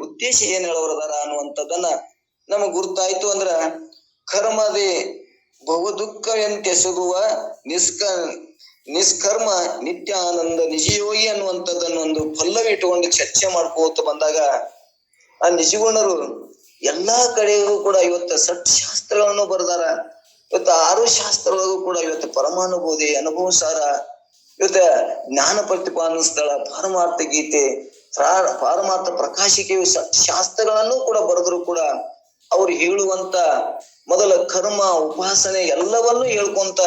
ಉದ್ದೇಶ ಏನ್ ಹೇಳೋರದಾರ ಅನ್ನುವಂಥದ್ದನ್ನ ನಮಗ್ ಗುರ್ತಾಯ್ತು ಅಂದ್ರ ಕರ್ಮದೇ ಬಹು ದುಃಖ ಎಂತೆಸಗುವ ನಿಷ್ಕರ್ಮ ನಿತ್ಯ ಆನಂದ ನಿಜಯೋಗಿ ಅನ್ನುವಂಥದ್ದನ್ನ ಒಂದು ಪಲ್ಲವಿ ಇಟ್ಟುಕೊಂಡು ಚರ್ಚೆ ಮಾಡ್ಕೋತ ಬಂದಾಗ ಆ ನಿಜಗುಣರು ಎಲ್ಲಾ ಕಡೆಗೂ ಕೂಡ ಇವತ್ತು ಸಟ್ಶಾಸ್ತ್ರಗಳನ್ನು ಬರೆದಾರ. ಇವತ್ತು 6 ಶಾಸ್ತ್ರಗಳಿಗೂ ಕೂಡ ಇವತ್ತು ಪರಮಾನುಭೂತಿ ಅನುಭವ ಸಾರ, ಇವತ್ತ ಜ್ಞಾನ ಪ್ರತಿಪಾದನ ಸ್ಥಳ, ಪಾರಮಾರ್ಥ ಗೀತೆ, ಪಾರಮಾರ್ಥ ಪ್ರಕಾಶಿಕೆಯು ಶಾಸ್ತ್ರಗಳನ್ನು ಕೂಡ ಬರೆದ್ರು ಕೂಡ ಅವ್ರು ಹೇಳುವಂತ ಮೊದಲ ಕರ್ಮ ಉಪಾಸನೆ ಎಲ್ಲವನ್ನೂ ಹೇಳ್ಕೊಂತ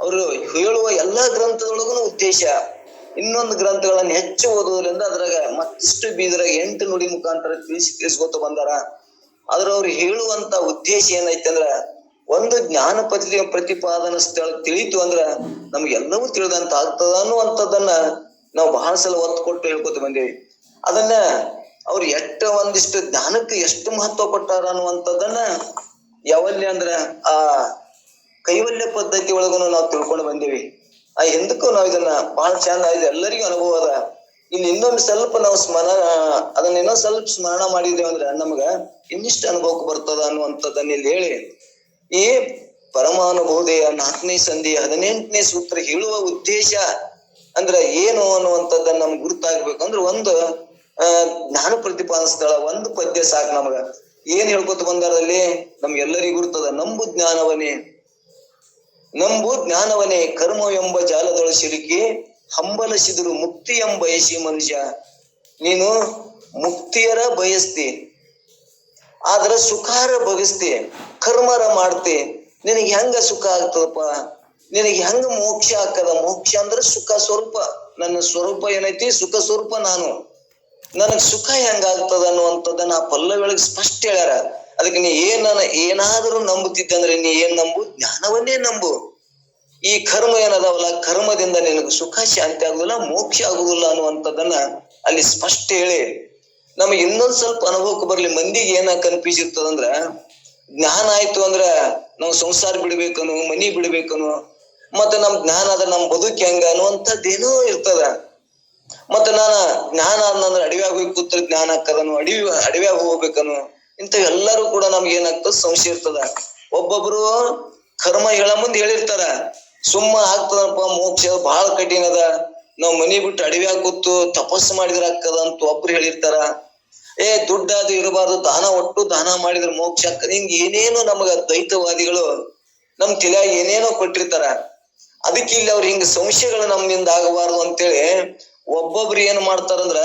ಅವರು ಹೇಳುವ ಎಲ್ಲಾ ಗ್ರಂಥದೊಳಗೂ ಉದ್ದೇಶ ಇನ್ನೊಂದು ಗ್ರಂಥಗಳನ್ನು ಹೆಚ್ಚು ಓದುವುದರಿಂದ ಅದ್ರಾಗ ಮತ್ತಿಷ್ಟು ಬೀದ್ರಾಗ 8 ನುಡಿ ಮುಖಾಂತರ ತಿಳಿಸ್ಕೊತ ಬಂದಾರ. ಆದ್ರ ಅವ್ರು ಹೇಳುವಂತ ಉದ್ದೇಶ ಏನೈತೆ ಅಂದ್ರ ಒಂದು ಜ್ಞಾನ ಪ್ರತಿಪಾದನ ಸ್ಥಳ ತಿಳಿತು ಅಂದ್ರ ನಮ್ಗೆಲ್ಲವೂ ತಿಳಿದಂತ ಆಗ್ತದ ಅನ್ನುವಂಥದ್ದನ್ನ ನಾವು ಬಹಳ ಸಲ ಒತ್ತು ಕೊಟ್ಟು ಹೇಳ್ಕೊತ ಬಂದೇವಿ. ಅದನ್ನ ಅವ್ರು ಒಂದಿಷ್ಟು ಜ್ಞಾನಕ್ಕೆ ಎಷ್ಟು ಮಹತ್ವ ಕೊಟ್ಟಾರ ಅನ್ನುವಂಥದ್ದನ್ನ ಯಾವಲ್ಲಿ ಅಂದ್ರ ಆ ಕೈವಲ್ಯ ಪದ್ಧತಿ ಒಳಗೂ ನಾವು ತಿಳ್ಕೊಂಡು ಬಂದೇವಿ. ಆ ಹಿಂದಕ್ಕೂ ನಾವ್ ಇದನ್ನ ಬಹಳ ಚಂದ ಇದು ಎಲ್ಲರಿಗೂ ಅನುಭವ ಅದ. ಇನ್ನು ಇನ್ನೊಂದು ಸ್ವಲ್ಪ ನಾವು ಅದನ್ನ ಇನ್ನೊಂದ್ ಸ್ವಲ್ಪ ಸ್ಮರಣ ಮಾಡಿದೇವೆ ಅಂದ್ರ ನಮ್ಗ ಇನ್ನಿಷ್ಟು ಅನುಭವಕ್ಕೆ ಬರ್ತದ ಅನ್ನುವಂಥದ್ದನ್ನ ಇಲ್ಲಿ ಹೇಳಿ ಈ ಪರಮಾನುಭೂತಿಯ 4ನೇ ಸಂಧಿ 18ನೇ ಸೂತ್ರ ಹೇಳುವ ಉದ್ದೇಶ ಅಂದ್ರ ಏನು ಅನ್ನುವಂಥದ್ದನ್ನ ನಮ್ಗೆ ಗುರುತಾಗ್ಬೇಕಂದ್ರ ಒಂದು ಜ್ಞಾನ ಪ್ರತಿಪಾದನ ಸ್ಥಳ ಒಂದು ಪದ್ಯ ಸಾಕು ನಮಗ. ಏನ್ ಹೇಳ್ಕೊತ ಬಂದಾರಲ್ಲಿ ನಮ್ಗೆಲ್ಲರಿಗೂ ಗುರ್ತದ. ನಂಬು ಜ್ಞಾನವನೇ ಕರ್ಮವೆಂಬ ಜಾಲದೊಳ ಸಿಲುಕಿ ಹಂಬಲಿಸಿದ್ರು ಮುಕ್ತಿ ಬಯಸಿ ಮನುಷ್ಯ. ನೀನು ಮುಕ್ತಿಯರ ಬಯಸ್ತಿ, ಆದ್ರ ಸುಖಾರ ಬಗಸ್ತಿ, ಕರ್ಮರ ಮಾಡ್ತಿ, ನಿನಗೆ ಹೆಂಗ ಸುಖ ಆಗ್ತದಪ್ಪ, ನಿನಗೆ ಹೆಂಗ ಮೋಕ್ಷ ಆಗ್ತದ? ಮೋಕ್ಷ ಅಂದ್ರೆ ಸುಖ ಸ್ವರೂಪ. ನನ್ನ ಸ್ವರೂಪ ಏನೈತಿ ಸುಖ ಸ್ವರೂಪ. ನನಗ್ ಸುಖ ಹೆಂಗಾಗ್ತದ ಅನ್ನುವಂಥದ್ದನ್ನ ಆ ಪಲ್ಲವಿ ಒಳಗೆ ಸ್ಪಷ್ಟ ಹೇಳ್ಯಾರ. ಅದಕ್ಕೆ ನೀ ಏನಾದ್ರೂ ನಂಬುತ್ತಿದ್ದೆ ಅಂದ್ರೆ ನೀ ಏನ್ ನಂಬು? ಜ್ಞಾನವನ್ನೇ ನಂಬು. ಈ ಕರ್ಮ ಏನದಾವಲ್ಲ, ಕರ್ಮದಿಂದ ನಿನಗೆ ಸುಖ ಶಾಂತಿ ಆಗುದಿಲ್ಲ, ಮೋಕ್ಷ ಆಗುದಿಲ್ಲ ಅನ್ನುವಂಥದ್ದನ್ನ ಅಲ್ಲಿ ಸ್ಪಷ್ಟ ಹೇಳಿ ನಮಗೆ ಇನ್ನೊಂದ್ ಸ್ವಲ್ಪ ಅನುಭವಕ್ಕೆ ಬರ್ಲಿ. ಮಂದಿಗೆ ಏನ ಕನ್ಫ್ಯೂಸ್ ಇರ್ತದಂದ್ರ ಜ್ಞಾನ ಆಯ್ತು ಅಂದ್ರ ನಾವು ಸಂಸಾರ ಬಿಡ್ಬೇಕನು, ಮನಿ ಬಿಡ್ಬೇಕನು, ಮತ್ತೆ ನಮ್ ಜ್ಞಾನ ಆದ್ರ ನಮ್ ಬದುಕಿ ಹೆಂಗ ಅನ್ನುವಂಥದ್ದೇನೋ ಇರ್ತದ. ಮತ್ತೆ ಜ್ಞಾನ ಆದ್ನಂದ್ರ ಅಡವ್ಯಾಗ ಹೋಗಿ ಕೂತ್ರ ಜ್ಞಾನ ಹಾಕದನು, ಅಡವ್ಯಾಗ ಹೋಗ್ಬೇಕನು, ಇಂಥ ಎಲ್ಲರೂ ಕೂಡ ನಮ್ಗೆ ಏನಾಗ್ತದ ಸಂಶಯ ಇರ್ತದ. ಒಬ್ಬೊಬ್ರು ಕರ್ಮ ಹೇಳ ಮುಂದೆ ಹೇಳಿರ್ತಾರ ಸುಮ್ಮ ಆಗ್ತದಪ್ಪ ಮೋಕ್ಷ ಬಹಳ ಕಠಿಣ ಅದ, ನಾವ್ ಮನಿ ಬಿಟ್ಟು ಅಡವ್ಯಾಗ ಕೂತು ತಪಸ್ಸು ಮಾಡಿದ್ರ ಆಗ್ತದ ಅಂತ ಒಬ್ರು ಹೇಳಿರ್ತಾರ. ದುಡ್ಡಾದು ಇರಬಾರ್ದು, ಒಟ್ಟು ದಾನ ಮಾಡಿದ್ರೆ ಮೋಕ್ಷ ಆಗ್ತದ. ಹಿಂಗ ಏನೇನೋ ನಮಗ ದ್ವೈತವಾದಿಗಳು ನಮ್ ತಲೆಯಾಗ ಏನೇನೋ ಕೊಟ್ಟಿರ್ತಾರ. ಅದಕ್ಕೆ ಇಲ್ಲಿ ಅವ್ರು ಹಿಂಗ ಸಂಶಯಗಳು ನಮ್ಮಿಂದ ಆಗಬಾರ್ದು ಅಂತೇಳಿ ಒಬ್ಬೊಬ್ರು ಏನ್ ಮಾಡ್ತಾರಂದ್ರ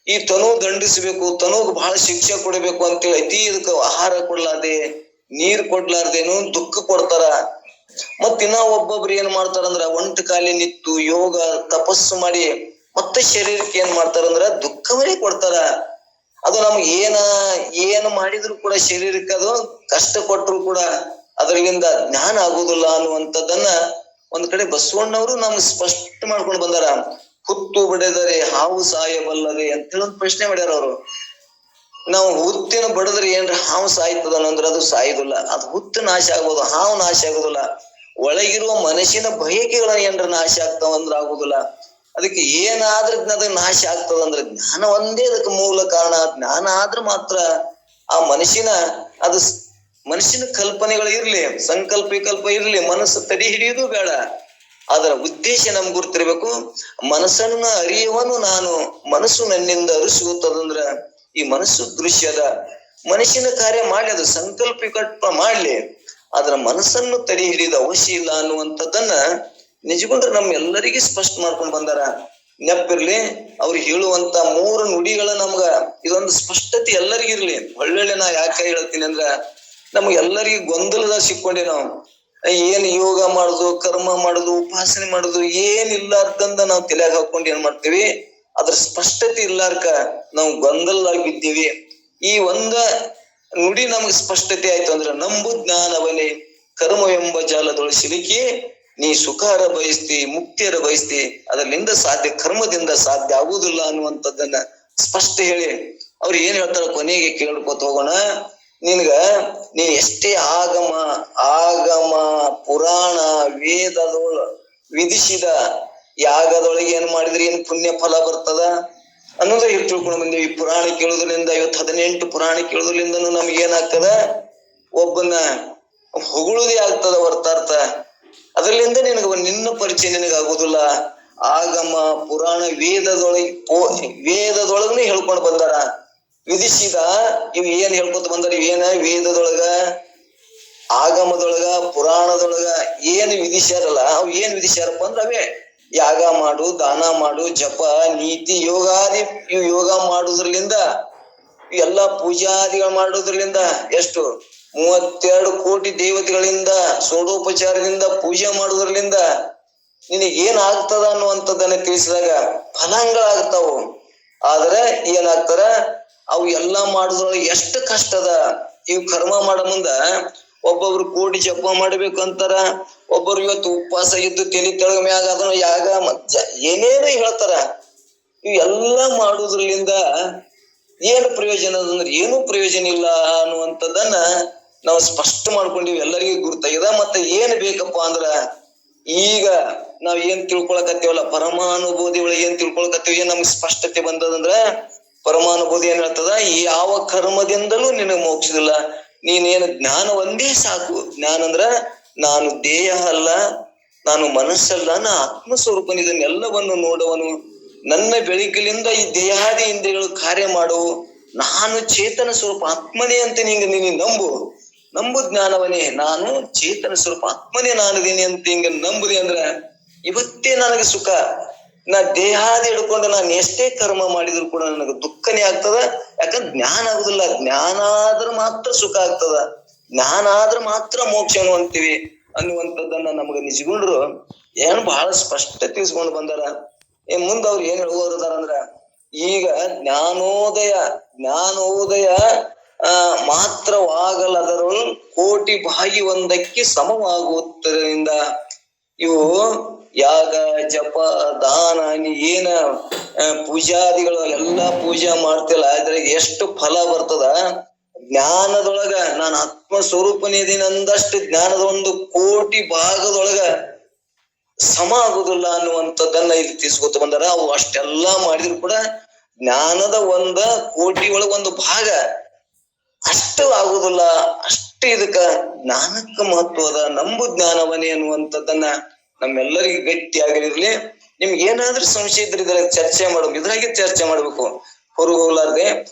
ಈ ತನು ದಂಡಿಸ್ಬೇಕು, ತನುಗ್ ಬಹಳ ಶಿಕ್ಷೆ ಕೊಡ್ಬೇಕು ಅಂತೇಳಿ ಅತಿ ಇದಕ್ಕ ಆಹಾರ ಕೊಡ್ಲಾರ್ದೆ, ನೀರ್ ಕೊಡ್ಲಾರ್ದೇನು ದುಃಖ ಕೊಡ್ತಾರ. ಇನ್ನ ಒಬ್ಬೊಬ್ರು ಏನ್ ಮಾಡ್ತಾರಂದ್ರ ಒಂಟ ಕಾಲಿ ನಿತ್ತು ಯೋಗ ತಪಸ್ಸು ಮಾಡಿ ಮತ್ತೆ ಶರೀರಕ್ಕೆ ಏನ್ ಮಾಡ್ತಾರಂದ್ರ ದುಃಖವೇ ಕೊಡ್ತಾರ. ಅದು ನಮ್ಗೆ ಏನ್ ಮಾಡಿದ್ರು ಕೂಡ ಶರೀರಕ್ಕೆ ಅದು ಕಷ್ಟ ಕೊಟ್ಟರು ಕೂಡ ಅದರಿಂದ ಜ್ಞಾನ ಆಗುದಿಲ್ಲ ಅನ್ನುವಂಥದ್ದನ್ನ ಒಂದ್ ಕಡೆ ಬಸವಣ್ಣವರು ನಮ್ಗೆ ಸ್ಪಷ್ಟ ಮಾಡ್ಕೊಂಡು ಬಂದಾರ. ಹುತ್ತು ಬಡಿದರೆ ಹಾವು ಸಾಯಬಲ್ಲದೆ ಅಂತೇಳಿ ಒಂದು ಪ್ರಶ್ನೆ ಮಾಡ್ಯಾರ ಅವರು. ನಾವು ಹುತ್ತಿನ ಬಡದ್ರೆ ಏನ್ರ ಹಾವು ಸಾಯ್ತದ ಅಂದ್ರೆ ಅದು ಸಾಯುದಿಲ್ಲ, ಅದು ಹುತ್ತು ನಾಶ ಆಗ್ಬೋದು, ಹಾವು ನಾಶ ಆಗುದಿಲ್ಲ. ಒಳಗಿರುವ ಮನಸ್ಸಿನ ಬಯಕೆಗಳ ಏನ್ರ ನಾಶ ಆಗ್ತಾವಂದ್ರ ಆಗುದಿಲ್ಲ. ಅದಕ್ಕೆ ಏನಾದ್ರೆ ಅದಕ್ಕೆ ನಾಶ ಆಗ್ತದಂದ್ರೆ ಜ್ಞಾನ ಒಂದೇ ಅದಕ್ಕೆ ಮೂಲ ಕಾರಣ. ಜ್ಞಾನ ಆದ್ರೆ ಮಾತ್ರ ಆ ಮನುಷ್ಯನ ಕಲ್ಪನೆಗಳು ಇರ್ಲಿ, ಸಂಕಲ್ಪ ವಿಕಲ್ಪ ಇರ್ಲಿ, ಮನಸ್ಸು ತಡಿ ಹಿಡಿಯುವುದು ಬೇಡ. ಅದರ ಉದ್ದೇಶ ನಮ್ಗೆ ಗುರ್ತಿರ್ಬೇಕು. ಮನಸ್ಸನ್ನ ಅರಿಯುವನು ನಾನು, ಮನಸ್ಸು ನನ್ನಿಂದ ಅರಿಸುತ್ತದಂದ್ರ ಈ ಮನಸ್ಸು ದೃಶ್ಯದ ಮನುಷ್ಯನ ಕಾರ್ಯ ಮಾಡ್ಲಿ, ಅದು ಸಂಕಲ್ಪ ವಿಕಲ್ಪ ಮಾಡ್ಲಿ, ಅದರ ಮನಸ್ಸನ್ನು ತಡಿ ಹಿಡಿದ ಅವಶ್ಯ ಇಲ್ಲ ಅನ್ನುವಂಥದ್ದನ್ನ ನಿಜಗೊಂಡ್ರೆ ನಮ್ಗೆಲ್ಲರಿಗೂ ಸ್ಪಷ್ಟ ಮಾಡ್ಕೊಂಡು ಬಂದಾರ. ನೆನಪಿರ್ಲಿ, ಅವ್ರು ಹೇಳುವಂತ 3 ನುಡಿಗಳ ನಮ್ಗ ಇದೊಂದು ಸ್ಪಷ್ಟತೆ ಎಲ್ಲರಿಗಿರ್ಲಿ. ಒಳ್ಳೊಳ್ಳೆ ನಾ ಯಾಕೆ ಹೇಳ್ತೀನಿ ಅಂದ್ರ ನಮ್ಗೆಲ್ಲರಿಗೂ ಗೊಂದಲದಾಗ ಸಿಕ್ಕೊಂಡೆ ನಾವು. ಏನ್ ಯೋಗ ಮಾಡುದು, ಕರ್ಮ ಮಾಡುದು, ಉಪಾಸನೆ ಮಾಡುದು ಏನಿಲ್ಲಾರ್ದಂದ ನಾವು ತಲೆಯಾಗ ಹಾಕೊಂಡು ಏನ್ ಮಾಡ್ತೀವಿ, ಅದ್ರ ಸ್ಪಷ್ಟತೆ ಇಲ್ಲಾರ್ಕ ನಾವು ಗೊಂದಲದಾಗ ಬಿದ್ದೀವಿ. ಈ ಒಂದ ನುಡಿ ನಮ್ಗೆ ಸ್ಪಷ್ಟತೆ ಆಯ್ತು ಅಂದ್ರ ನಂಬು ಜ್ಞಾನವನೇ ಕರ್ಮವೆಂಬ ಜಾಲದೊಳ ಸಿಲುಕಿ ನೀ ಸುಖಾರ ಬಯಸ್ತಿ, ಮುಕ್ತಿಯರ ಬಯಸ್ತಿ, ಅದರಿಂದ ಸಾಧ್ಯ, ಕರ್ಮದಿಂದ ಸಾಧ್ಯ ಆಗುದಿಲ್ಲ ಅನ್ನುವಂಥದ್ದನ್ನ ಸ್ಪಷ್ಟ ಹೇಳಿ ಅವ್ರು ಏನ್ ಹೇಳ್ತಾರ ಕೊನೆಗೆ ಕೇಳ್ಕೊತ ಹೋಗೋಣ. ನೀ ಎಷ್ಟೇ ಆಗಮ ಪುರಾಣ ವೇದದೊಳ ವಿಧಿಸಿದ ಯಾಗದೊಳಗೆ ಏನ್ ಮಾಡಿದ್ರೆ ಏನ್ ಪುಣ್ಯ ಫಲ ಬರ್ತದ? ಅನ್ನೋದು ಇಲ್ಲಿ ತಿಳ್ಕೊಂಡು ಬಂದೇವಿ. ಈ ಪುರಾಣ ಕೇಳೋದ್ರಿಂದ, ಇವತ್ತು 18 ಪುರಾಣ ಕೇಳೋದ್ರಿಂದನೂ ನಮ್ಗೆ ಏನಾಗ್ತದ, ಒಬ್ಬನ ಹೊಗಳುದೇ ಆಗ್ತದ ಹೊರತಾರ್ಥ ಅದರಲ್ಲಿಂದ ನಿನ್ನ ಪರಿಚಯ ನಿನಗಾಗುದಿಲ್ಲ. ಆಗಮ ಪುರಾಣ ವೇದದೊಳಗನೆ ಹೇಳ್ಕೊಂಡು ಬಂದಾರ. ವಿಧಿಸಿದ ಇವ್ ಏನ್ ಹೇಳ್ಕೊತ ಬಂದಾರ, ಇವೇನ ವೇದದೊಳಗ, ಆಗಮದೊಳಗ, ಪುರಾಣದೊಳಗ ಏನ್ ವಿಧಿಸ್ಯಾರಲ್ಲ, ಅವ್ ಏನ್ ವಿಧಿಸ್ಯಾರಪ್ಪ ಅಂದ್ರ ಅವೇ. ಯಾಗ ಮಾಡು, ದಾನ ಮಾಡು, ಜಪ, ನೀತಿ, ಯೋಗಾದಿ. ಇವ್ ಯೋಗ ಮಾಡುದ್ರಲಿಂದ, ಎಲ್ಲಾ ಪೂಜಾದಿಗಳು ಮಾಡೋದ್ರಲಿಂದ ಎಷ್ಟು 32 ಕೋಟಿ ದೇವತೆಗಳಿಂದ ಷೋಡೋಪಚಾರದಿಂದ ಪೂಜೆ ಮಾಡುದ್ರಲಿಂದ ನಿನಗೇನ್ ಆಗ್ತದ ಅನ್ನುವಂಥದ್ದನ್ನ ತಿಳಿಸಿದಾಗ ಫಲಾಂಗಳಾಗ್ತಾವು. ಆದ್ರೆ ಏನಾಗ್ತಾರ, ಅವು ಎಲ್ಲಾ ಮಾಡುದ್ರೊಳಗೆ ಎಷ್ಟು ಕಷ್ಟದ. ಇವ್ ಕರ್ಮ ಮಾಡ ಮುಂದ ಒಬ್ಬೊಬ್ರು ಕೋಟಿ ಜಪ ಮಾಡ್ಬೇಕು ಅಂತಾರ, ಒಬ್ಬರು ಇವತ್ತು ಉಪವಾಸ ಇದ್ದು ತಲೆ ತೆಳಗ ಮ್ಯಾಗ ಅದನ್ನ ಯಾಗ ಏನೇನೋ ಹೇಳ್ತಾರ. ಇವ್ ಎಲ್ಲಾ ಮಾಡುದ್ರಲಿಂದ ಏನು ಪ್ರಯೋಜನ ಅಂದ್ರೆ ಏನೂ ಪ್ರಯೋಜನ ಇಲ್ಲ ಅನ್ನುವಂಥದ್ದನ್ನ ನಾವು ಸ್ಪಷ್ಟ ಮಾಡ್ಕೊಂಡಿವಿ, ಎಲ್ಲರಿಗೂ ಗುರುತಾಗಿದೆ. ಮತ್ತೆ ಏನ್ ಬೇಕಪ್ಪ ಅಂದ್ರ, ಈಗ ನಾವ್ ಏನ್ ತಿಳ್ಕೊಳಕತ್ತೀವಲ್ಲ, ಪರಮಾನುಭೂತಿ ಒಳಗೆ ಏನ್ ತಿಳ್ಕೊಳಕತ್ತೀವಿ, ಏನ್ ನಮ್ಗೆ ಸ್ಪಷ್ಟತೆ ಬಂದದಂದ್ರ, ಪರಮಾನುಭೂತಿ ಏನ್ ಹೇಳ್ತದ, ಯಾವ ಕರ್ಮದಿಂದಲೂ ನಿನಗ್ ಮೋಕ್ಷದಿಲ್ಲ, ನೀನೇನು ಜ್ಞಾನ ಒಂದೇ ಸಾಕು. ಜ್ಞಾನ ಅಂದ್ರ ನಾನು ದೇಹ ಅಲ್ಲ, ನಾನು ಮನಸ್ಸಲ್ಲ, ನಾ ಆತ್ಮಸ್ವರೂಪನ, ಇದನ್ನೆಲ್ಲವನ್ನು ನೋಡುವನು. ನನ್ನ ಬೆಳಕಿನಿಂದ ಈ ದೇಹಾದಿ ಇಂದ್ರಿಯಗಳು ಕಾರ್ಯ ಮಾಡುವು. ನಾನು ಚೇತನ ಸ್ವರೂಪ ಆತ್ಮನೇ ಅಂತ ನೀನು ನಂಬು ಜ್ಞಾನವನೇ. ನಾನು ಚೇತನ ಸ್ವರೂಪ ಆತ್ಮನೇ ನಾನಿದ್ದೀನಿ ಅಂತ ಹಿಂಗ ನಂಬುದಿ ಅಂದ್ರ ಇವತ್ತೇ ನನಗೆ ಸುಖ. ನಾ ದೇಹಾದಿ ಹಿಡ್ಕೊಂಡು ನಾನು ಎಷ್ಟೇ ಕರ್ಮ ಮಾಡಿದ್ರು ಕೂಡ ನನಗೆ ದುಃಖನೇ ಆಗ್ತದ. ಯಾಕಂದ್ರೆ ಜ್ಞಾನ ಆಗುದಿಲ್ಲ. ಜ್ಞಾನ ಆದ್ರೆ ಮಾತ್ರ ಸುಖ ಆಗ್ತದ, ಜ್ಞಾನ ಆದ್ರೆ ಮಾತ್ರ ಮೋಕ್ಷ ಅಂತೀವಿ ಅನ್ನುವಂಥದ್ದನ್ನ ನಮಗ ನಿಜಗುಂಡ್ರು ಏನ್ ಬಹಳ ಸ್ಪಷ್ಟ ತಿಳಿಸ್ಕೊಂಡು ಬಂದಾರ. ಮುಂದ ಅವ್ರು ಏನ್ ಹೇಳುವದಾರ ಅಂದ್ರ, ಈಗ ಜ್ಞಾನೋದಯ ಮಾತ್ರವಾಗಲದರೊಳ್ ಕೋಟಿ ಭಾಗಿ ಒಂದಕ್ಕೆ ಸಮವಾಗುವುದರಿಂದ ಇವು ಯಾಗ, ಜಪ, ದಾನ, ನೀ ಏನ ಪೂಜಾದಿಗಳು ಎಲ್ಲಾ ಪೂಜೆ ಮಾಡ್ತಿಲ್ಲ, ಅದ್ರಾಗ ಎಷ್ಟು ಫಲ ಬರ್ತದ. ಜ್ಞಾನದೊಳಗ ನಾನು ಆತ್ಮ ಸ್ವರೂಪನೇ ಇದೀನಿ ಅಂದಷ್ಟು ಜ್ಞಾನದ 1 ಕೋಟಿ ಭಾಗದೊಳಗ ಸಮ ಆಗುದಿಲ್ಲ ಅನ್ನುವಂಥದ್ದನ್ನ ಇಲ್ಲಿ ತಿಳಿಸ್ಕೊತ ಬಂದಾರ. ಅವು ಅಷ್ಟೆಲ್ಲಾ ಮಾಡಿದ್ರು ಕೂಡ ಜ್ಞಾನದ 1 ಕೋಟಿ ಒಳಗ 1 ಭಾಗ ಅಷ್ಟು ಆಗುದಿಲ್ಲ. ಅಷ್ಟು ಇದಕ್ಕ ಜ್ಞಾನಕ್ಕ ಮಹತ್ವದ, ನಂಬು ಜ್ಞಾನವನೇ ಅನ್ನುವಂಥದ್ದನ್ನ ನಮ್ಮೆಲ್ಲರಿಗೂ ಗಟ್ಟಿಯಾಗಿರ್ಲಿ. ನಿಮ್ಗೆ ಏನಾದ್ರೂ ಸಂಶಯ ಇದ್ರೆ ಇದ್ರಾಗ ಚರ್ಚೆ ಮಾಡ್ಬೇಕು, ಇದ್ರಾಗೆ ಚರ್ಚೆ ಮಾಡ್ಬೇಕು, ಹೊರಗೆ ಹೋಗ್ಲಾರ್ದೆ.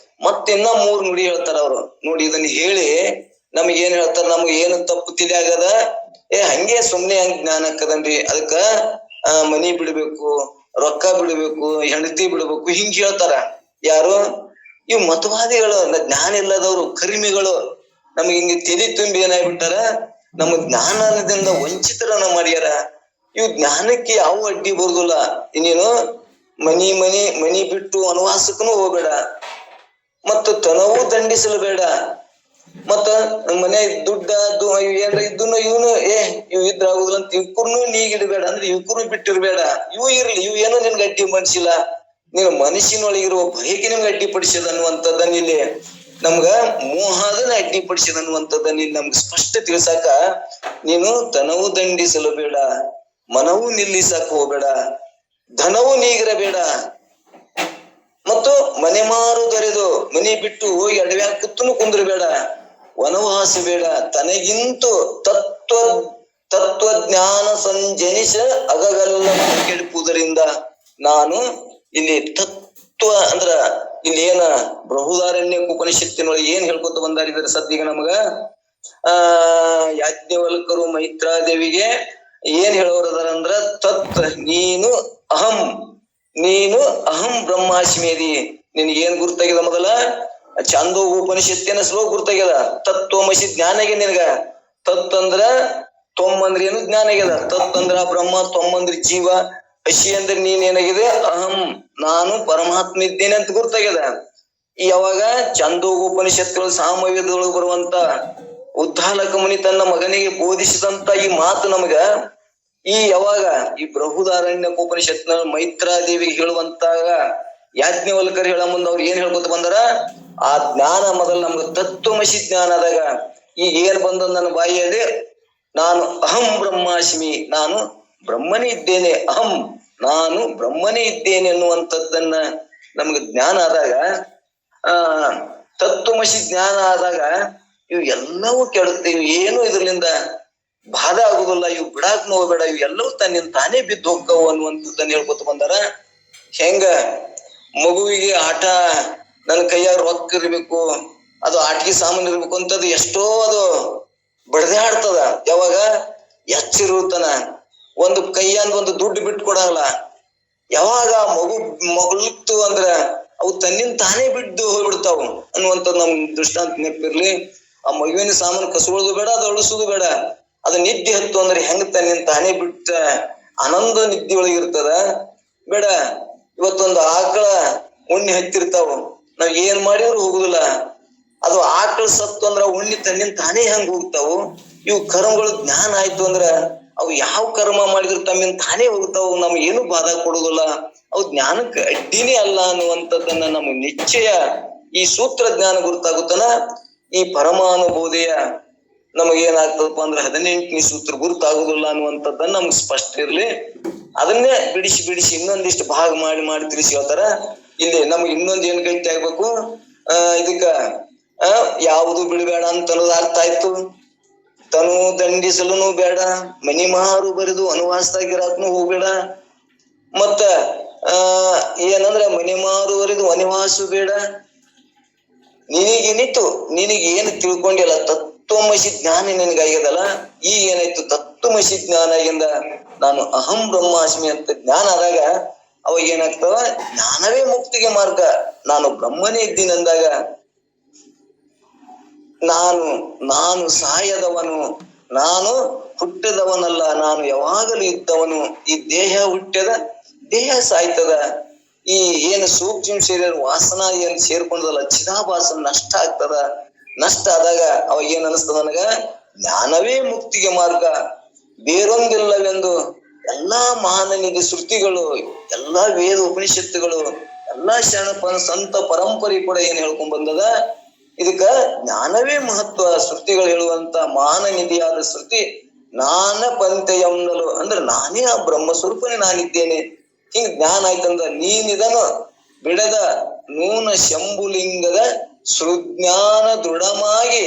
ಮತ್ತಿನ್ನ 3 ನುಡಿ ಹೇಳ್ತಾರ ಅವ್ರು. ನೋಡಿ, ಇದನ್ನ ಹೇಳಿ ನಮ್ಗೆ ಏನ್ ಹೇಳ್ತಾರ, ನಮ್ಗೆ ಏನು ತಪ್ಪು ತಿಳಿಯಾಗದ, ಹಂಗೆ ಸುಮ್ನೆ ಹಂಗ ಜ್ಞಾನ ಹಾಕದನ್ರಿ, ಅದಕ್ಕ ಮನಿ ಬಿಡ್ಬೇಕು, ರೊಕ್ಕ ಬಿಡ್ಬೇಕು, ಹೆಂಡತಿ ಬಿಡ್ಬೇಕು, ಹಿಂಗ ಹೇಳ್ತಾರ. ಯಾರು? ಇವ್ ಮತವಾದಿಗಳು, ಜ್ಞಾನ ಇಲ್ಲದವ್ರು, ಕರಿಮಿಗಳು. ನಮ್ಗೆ ಹಿಂಗ ತಲೆ ತುಂಬಿ ಏನಾಗ್ಬಿಟ್ಟಾರ, ನಮ್ಮ ಜ್ಞಾನದಿಂದ ವಂಚಿತರನ್ನ ಮಾಡ್ಯಾರ. ಇವ್ ಜ್ಞಾನಕ್ಕೆ ಯಾವ ಅಡ್ಡಿ ಬರುದಿಲ್ಲ. ಇನ್ನೇನು ಮನಿ ಬಿಟ್ಟು ವನವಾಸಕ್ಕೂ ಹೋಗ್ಬೇಡ, ಮತ್ತು ತನವೂ ದಂಡಿಸಲು ಬೇಡ, ಮತ್ತ ಮನೆ ದುಡ್ಡ ಏನ್ರ ಇದ್ದನು ಇವನು ಇವ್ ಇದ್ರಾಗುದಿಲ್ಲ ಅಂತ ಇವ್ಕರ್ನು ನೀಗಿಡ್ಬೇಡ, ಅಂದ್ರೆ ಇವ್ಕರ್ನು ಬಿಟ್ಟಿರ್ಬೇಡ. ಇವು ಇರ್ಲಿ, ಇವ್ ಏನೋ ನಿನ್ಗೆ ಅಡ್ಡಿ ಪಡಿಸಿಲ್ಲ, ನೀನು ಮನಸ್ಸಿನೊಳಗಿರುವ ಬಯಕೆ ನಿಮ್ಗೆ ಅಡ್ಡಿ ಪಡಿಸಿದ ಅನ್ನುವಂಥದ್ದನ್ನ ಇಲ್ಲಿ ನಮ್ಗ ಮೋಹದನ್ನ ಅಡ್ಡಿ ಪಡಿಸಿದ ಅನ್ನುವಂಥದ್ದನ್ನ ಇಲ್ಲಿ ನಮ್ಗೆ ಸ್ಪಷ್ಟ ತಿಳ್ಸಾಕ, ನೀನು ತನವು ದಂಡಿಸಲು ಬೇಡ, ಮನವೂ ನಿಲ್ಲಿಸಕ್ ಹೋಗ್ಬೇಡ, ಧನವೂ ನೀಗಿರಬೇಡ, ಮತ್ತು ಮನೆ ಮಾರು ದೊರೆದು ಮನೆ ಬಿಟ್ಟು ಎಡವ್ಯಾಗ ಕುತ್ತನು ಕುಂದ್ರಬೇಡ, ವನವಾಸ ಬೇಡ, ತನಗಿಂತೂ ತತ್ವಜ್ಞಾನ ಸಂಜನಿಸ ಅಗಗಲ್ಲ ಕೆಡುವುದರಿಂದ. ನಾನು ಇಲ್ಲಿ ತತ್ವ ಅಂದ್ರ ಇಲ್ಲಿ ಏನ ಬೃಹದಾರಣ್ಯ ಉಪನಿಷತ್ತಿನೊಳಗೆ ಏನ್ ಹೇಳ್ಕೊತ ಬಂದಾರಿದ್ದಾರೆ ಸದ್ಯಗ ನಮಗ ಯಾಜ್ಞವಲ್ಕರು ಮೈತ್ರಾದೇವಿಗೆ ಏನ್ ಹೇಳೋರದಾರ ಅಂದ್ರ, ನೀನು ಅಹಂ ಬ್ರಹ್ಮಾಸ್ಮೇದಿ. ನಿನಗೇನ್ ಗುರ್ತಾಗ್ಯದ? ಮೊದಲ ಚಾಂದೋಗ ಉಪನಿಷತ್ತಿನ ಶ್ಲೋಕ ಗುರ್ತಾಗ್ಯದ. ತತ್ವಮಸಿ ಜ್ಞಾನ ಆಗ್ಯದ ನಿನಗ. ತತ್ ಅಂದ್ರ ತೊಂಬಂದ್ರ ಏನು ಜ್ಞಾನ ಆಗ್ಯದ. ತತ್ ಅಂದ್ರ ಬ್ರಹ್ಮ, ತೊಂಬಂದ್ರ ಜೀವ, ಅಶಿ ಅಂದ್ರೆ ನೀನ್ ಏನಾಗಿದೆ, ಅಹಂ ನಾನು ಪರಮಾತ್ಮ ಇದ್ದೇನೆ ಅಂತ ಗುರ್ತಾಗ್ಯದ. ಯಾವಾಗ ಚಾಂದೋಗ ಉಪನಿಷತ್ತುಗಳು ಸಾಮವೇದದೊಳಗೆ ಬರುವಂತ ಉದ್ದಾಲಕ ಮುನಿ ತನ್ನ ಮಗನಿಗೆ ಬೋಧಿಸಿದಂತ ಈ ಮಾತು ನಮಗ ಯಾವಾಗ ಈ ಬೃಹದಾರಣ್ಯ ಉಪನಿಷತ್ನ ಮೈತ್ರಾದೇವಿಗೆ ಹೇಳುವಂತಾಗ ಯಾಜ್ಞವಲ್ಕರ್ ಹೇಳ ಮುಂದ ಅವ್ರು ಏನ್ ಹೇಳ್ಕೊತ ಬಂದಾರ, ಆ ಜ್ಞಾನ ಮೊದಲು ನಮ್ಗೆ ತತ್ವಮಸಿ ಜ್ಞಾನ ಆದಾಗ ಈಗ ಏನ್ ಬಂದ ನನ್ನ ಬಾಯಿಯಲ್ಲಿ, ನಾನು ಅಹಂ ಬ್ರಹ್ಮಾಸ್ಮಿ, ನಾನು ಬ್ರಹ್ಮನೇ ಇದ್ದೇನೆ, ನಾನು ಬ್ರಹ್ಮನೇ ಇದ್ದೇನೆ ಅನ್ನುವಂಥದ್ದನ್ನ ನಮ್ಗೆ ಜ್ಞಾನ ಆದಾಗ, ತತ್ವಮಸಿ ಜ್ಞಾನ ಆದಾಗ ಇವು ಎಲ್ಲವೂ ಕೆಡುತ್ತೆ. ಇವು ಏನು ಇದರಿಂದ ಬಾಧೆ ಆಗುದಿಲ್ಲ, ಇವು ಬಿಡಾಕ್ ಹೋಗ್ಬೇಡ, ಇವು ಎಲ್ಲವೂ ತನ್ನಿಂದ ತಾನೇ ಬಿದ್ದು ಹೋಗ್ತಾವ ಅನ್ನುವಂಥದ್ದನ್ನ ಹೇಳ್ಕೊತ ಬಂದಾರ. ಹೆಂಗ ಮಗುವಿಗೆ ಆಟ, ನನ್ನ ಕೈಯಾಗ ರೊಕ್ಕ ಇರ್ಬೇಕು, ಅದು ಆಟಿಕೆ ಸಾಮಾನು ಇರ್ಬೇಕು ಅಂತದ್ದು ಎಷ್ಟೋ ಅದು ಬಡದೆ ಆಡ್ತದ. ಯಾವಾಗ ಎಚ್ಚಿರುತ್ತನ ಒಂದು ಕೈಯಂದ ಒಂದು ದುಡ್ಡು ಬಿಟ್ಟು ಕೊಡಲ್ಲ. ಯಾವಾಗ ಮಗುಳಿತ್ತು ಅಂದ್ರ ಅವು ತನ್ನಿಂದ ತಾನೇ ಬಿದ್ದು ಹೋಗ್ಬಿಡ್ತಾವು ಅನ್ನುವಂಥದ್ದು ನಮ್ ದೃಷ್ಟಾಂತ ನೆನಪಿರ್ಲಿ. ಆ ಮಗುವಿನ ಸಾಮಾನು ಕಸ್ಕೊಳ್ಳೋದು ಬೇಡ, ಅದು ಅಳಿಸೋದು ಬೇಡ. ಅದು ನಿದ್ದೆ ಹತ್ತು ಅಂದ್ರೆ ಹೆಂಗ ತನ್ನಿಂದ ತಾನೇ ಬಿಟ್ಟ ಆನಂದ ನಿದ್ದೆ ಒಳಗಿರ್ತದ ಬೇಡ. ಇವತ್ತೊಂದು ಆಕಳ ಉಣ್ಣಿ ಹತ್ತಿರ್ತಾವ, ನಾವ್ ಏನ್ ಮಾಡಿದ್ರು ಹೋಗುದಿಲ್ಲ. ಅದು ಆಕಳ ಸತ್ತು ಅಂದ್ರ ಉಣ್ಣಿ ತನ್ನಿಂದ ತಾನೇ ಹೆಂಗ್ ಹೋಗ್ತಾವು. ಇವು ಕರ್ಮಗಳು ಜ್ಞಾನ ಆಯ್ತು ಅಂದ್ರ ಅವು ಯಾವ ಕರ್ಮ ಮಾಡಿದ್ರು ತಮ್ಮಿಂದ ತಾನೇ ಹೋಗ್ತಾವು, ನಮ್ಗೆ ಏನು ಬಾಧ ಕೊಡುದಿಲ್ಲ. ಅವು ಜ್ಞಾನಕ್ಕೆ ಅಡ್ಡಿನೇ ಅಲ್ಲ ಅನ್ನುವಂಥದ್ದನ್ನ ನಮ್ಗೆ ನಿಶ್ಚಯ ಈ ಸೂತ್ರ ಜ್ಞಾನ ಗುರುತಾಗುತ್ತಾನ. ಈ ಪರಮಾನುಭೂತಿಯ ನಮಗೇನಾಗ್ತದಪ್ಪ ಅಂದ್ರೆ 18ನೇ ಸೂತ್ರ ಗುರುತಾಗುದಿಲ್ಲ ಅನ್ನುವಂಥದ್ದನ್ನ ನಮ್ಗೆ ಸ್ಪಷ್ಟ ಇರ್ಲಿ. ಅದನ್ನೇ ಬಿಡಿಸಿ ಬಿಡಿಸಿ ಇನ್ನೊಂದಿಷ್ಟು ಭಾಗ ಮಾಡಿ ತಿಳಿಸಿ ಹೇಳ್ತಾರ. ಇಲ್ಲಿ ನಮ್ಗೆ ಇನ್ನೊಂದು ಏನ್ ಗಟ್ಟಿ ಆಗ್ಬೇಕು, ಇದಕ್ಕ ಯಾವುದು ಬಿಡಬೇಡ ಅಂತ ಅನ್ನೋದು ಅರ್ಥ ಆಯ್ತು. ತನು ದಂಡಿಸಲು ಬೇಡ, ಮನಿ ಮಾರು ಬರೆದು ವನವಾಸದಾಗಿರಾಕ್ನು ಹೋಗ್ಬೇಡ. ಮತ್ತ ಏನಂದ್ರ ಮನಿ ಮಾರು ಬರೆದು ವನವಾಸ ಬೇಡ. ನಿನಗೇನಿತ್ತು, ನಿನಗೆ ಏನು ತಿಳ್ಕೊಂಡಿಲ್ಲ, ತತ್ವಮಸಿ ಜ್ಞಾನ ನಿನಗಾಗ್ಯದಲ್ಲ. ಈಗ ಏನಾಯ್ತು, ತತ್ವಮಸಿ ಜ್ಞಾನ ಆಗಿಂದ ನಾನು ಅಹಂ ಬ್ರಹ್ಮಾಸ್ಮಿ ಅಂತ ಜ್ಞಾನ ಆದಾಗ ಅವಾಗ ಏನಾಗ್ತವ, ಜ್ಞಾನವೇ ಮುಕ್ತಿಗೆ ಮಾರ್ಗ. ನಾನು ಬ್ರಹ್ಮನೇ ಇದ್ದೀನಿ ಅಂದಾಗ ನಾನು ಸಾಯದವನು, ನಾನು ಹುಟ್ಟದವನಲ್ಲ, ನಾನು ಯಾವಾಗಲೂ ಇದ್ದವನು. ಈ ದೇಹ ಹುಟ್ಟದ, ದೇಹ ಸಾಯ್ತದ. ಈ ಏನು ಸೂಕ್ಷ್ಮ ಶರೀರ ವಾಸನ ಏನ್ ಸೇರ್ಕೊಂಡದಲ್ಲ, ಚಿದಾಭಾಸ ನಷ್ಟ ಆಗ್ತದ. ನಷ್ಟ ಆದಾಗ ಅವಾಗ ಏನ್ ಅನಿಸ್ತದ, ನನಗ ಜ್ಞಾನವೇ ಮುಕ್ತಿಗೆ ಮಾರ್ಗ, ಬೇರೊಂದಿಲ್ಲವೆಂದು ಎಲ್ಲಾ ಮಹಾನನಿಗೆ ಶ್ರುತಿಗಳು, ಎಲ್ಲಾ ವೇದ ಉಪನಿಷತ್ತುಗಳು, ಎಲ್ಲಾ ಸಂತ ಪರಂಪರೆ ಕೂಡ ಏನ್ ಹೇಳ್ಕೊಂಡ್ ಬಂದದ, ಇದಕ್ಕ ಜ್ಞಾನವೇ ಮಹತ್ವ. ಶ್ರುತಿಗಳು ಹೇಳುವಂತ ಮಾನನಿಧಿಯಾದ ಶ್ರುತಿ ನಾನ ಪಂಥೆಯಂದಲು ಅಂದ್ರೆ ನಾನೇ ಆ ಬ್ರಹ್ಮ ಸ್ವರೂಪನೇ ನಾನಿದ್ದೇನೆ. ಹಿಂಗ್ ಜ್ಞಾನ ಆಯ್ತಂದ್ರ ನೀನಿದನು ಬಿಡದ ನೂನ ಶಂಭುಲಿಂಗದ ಸೃಜ್ಞಾನ ದೃಢಮಾಗಿ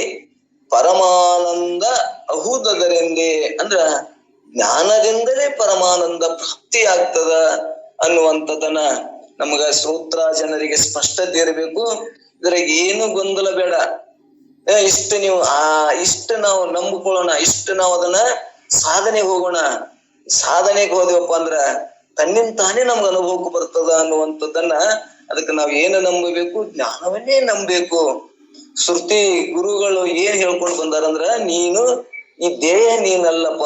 ಪರಮಾನಂದ ಅಹುದದರೆಂದೇ ಅಂದ್ರ ಜ್ಞಾನದಿಂದಲೇ ಪರಮಾನಂದ ಪ್ರಾಪ್ತಿ ಆಗ್ತದ ಅನ್ನುವಂಥದ್ದನ್ನ ನಮಗ ಶ್ರೋತ್ರ ಜನರಿಗೆ ಸ್ಪಷ್ಟತೆ ಇರಬೇಕು. ಇದ್ರಾಗ ಏನು ಗೊಂದಲ ಬೇಡ. ಇಷ್ಟು ನಾವು ನಂಬಿಕೊಳ್ಳೋಣ, ಇಷ್ಟು ನಾವು ಅದನ್ನ ಸಾಧನೆಗೆ ಹೋಗೋಣ. ಸಾಧನೆಗೆ ಹೋದೆವಪ್ಪ ಅಂದ್ರ ತನ್ನಿಂದ ತಾನೇ ನಮ್ಗೆ ಅನುಭವಕ್ಕೆ ಬರ್ತದ ಅನ್ನುವಂಥದ್ದನ್ನ ಅದಕ್ಕೆ ನಾವ್ ಏನು ನಂಬಬೇಕು, ಜ್ಞಾನವನ್ನೇ ನಂಬಬೇಕು. ಶ್ರುತಿ ಗುರುಗಳು ಏನ್ ಹೇಳ್ಕೊಂಡು ಬಂದಾರಂದ್ರ, ನೀನು ಈ ದೇಹ ನೀನಲ್ಲಪ್ಪ,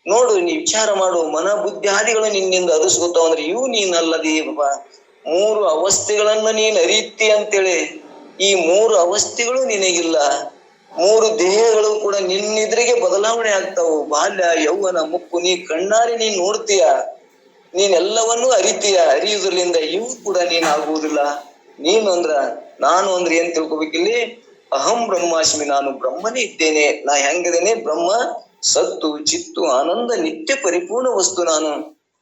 ನೋಡು ನೀ ವಿಚಾರ ಮಾಡು, ಮನ ಬುದ್ಧಿಯಾದಿಗಳು ನಿನ್ನಿಂದ ಅರಿಸ್ಕೊತಾವ ಅಂದ್ರೆ ಇವು ನೀನಲ್ಲದೀಪ. 3 ಅವಸ್ಥೆಗಳನ್ನ ನೀನ್ ಅರಿತಿ ಅಂತೇಳಿ ಈ 3 ಅವಸ್ಥೆಗಳು ನಿನಗಿಲ್ಲ. 3 ದೇಹಗಳು ಕೂಡ ನಿನ್ನೆದ್ರಿಗೆ ಬದಲಾವಣೆ ಆಗ್ತಾವು. ಬಾಲ್ಯ, ಯೌವನ, ಮುಪ್ಪು, ನೀ ಕಣ್ಣಾರಿ ನೀನ್ ನೋಡ್ತೀಯ, ನೀನೆಲ್ಲವನ್ನೂ ಅರಿತೀಯ. ಅರಿಯುವುದರಿಂದ ಇವು ಕೂಡ ನೀನ್ ಆಗುವುದಿಲ್ಲ. ನೀನು ಅಂದ್ರ ನಾನು ಅಂದ್ರೆ ಏನ್ ತಿಳ್ಕೊಬೇಕಿಲ್ಲಿ, ಅಹಂ ಬ್ರಹ್ಮಾಸ್ಮಿ, ನಾನು ಬ್ರಹ್ಮನೇ ಇದ್ದೇನೆ. ನಾ ಹೆಂಗಿದ್ದೇನೆ, ಬ್ರಹ್ಮ ಸತ್ತು ಚಿತ್ತು ಆನಂದ ನಿತ್ಯ ಪರಿಪೂರ್ಣ ವಸ್ತು ನಾನು,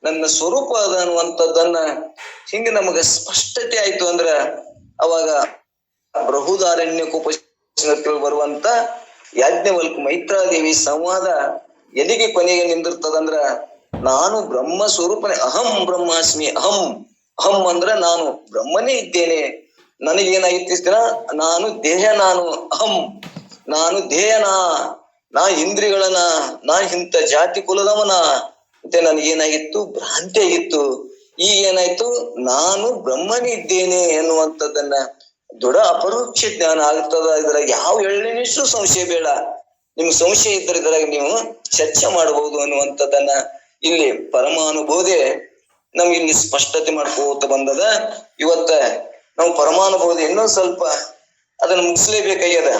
ನನ್ನ ಸ್ವರೂಪ ಅದ ಅನ್ನುವಂಥದ್ದನ್ನ ಹಿಂಗೆ ನಮಗ ಸ್ಪಷ್ಟತೆ ಆಯ್ತು ಅಂದ್ರ ಅವಾಗ ಬೃಹದಾರಣ್ಯಕೋಪನಿಷತ್ತಿನಲ್ಲಿ ಬರುವಂತ ಯಾಜ್ಞವಲ್ಕ ಮೈತ್ರಾದೇವಿ ಸಂವಾದ ಎಲ್ಲಿಗೆ ಕೊನೆಗೆ ನಿಂದಿರ್ತದಂದ್ರ, ನಾನು ಬ್ರಹ್ಮ ಸ್ವರೂಪನೇ, ಅಹಂ ಬ್ರಹ್ಮಾಸ್ಮಿ. ಅಹಂ ಅಂದ್ರ ನಾನು ಬ್ರಹ್ಮನೇ ಇದ್ದೇನೆ. ನನಗೇನಾಗಿತ್ತಿಸ್ತೀರ, ನಾನು ದೇಹ, ನಾನು ಅಹಂ, ನಾನು ದೇಹನಾ, ನಾ ಇಂದ್ರಿಗಳನ, ನಾ ಇಂಥ ಜಾತಿ ಕುಲದವನ ಮತ್ತೆ ನನಗೇನಾಗಿತ್ತು, ಭ್ರಾಂತಿ ಆಗಿತ್ತು. ಈಗ ಏನಾಯ್ತು, ನಾನು ಬ್ರಹ್ಮನೇ ಇದ್ದೇನೆ ಎನ್ನುವಂಥದ್ದನ್ನ ದೃಢ ಅಪರೋಕ್ಷ ಜ್ಞಾನ ಆಗ್ತದ. ಇದ್ರಾಗ ಯಾವ ಎಳ್ಳಿನಿಷ್ಟು ಸಂಶಯ ಬೇಡ. ನಿಮ್ಗೆ ಸಂಶಯ ಇದ್ರೆ ಇದ್ರಾಗ ನೀವು ಚರ್ಚೆ ಮಾಡಬಹುದು ಅನ್ನುವಂಥದ್ದನ್ನ ಇಲ್ಲಿ ಪರಮಾನುಭೂತಿ ನಮ್ಗೆ ಇಲ್ಲಿ ಸ್ಪಷ್ಟತೆ ಮಾಡ್ಕೋತ ಬಂದದ. ಇವತ್ತ ನಾವು ಪರಮಾನುಭೂತಿ ಇನ್ನೊಂದ್ ಸ್ವಲ್ಪ ಅದನ್ನ ಮುಗಿಸ್ಲೇಬೇಕಾಗ್ಯದ.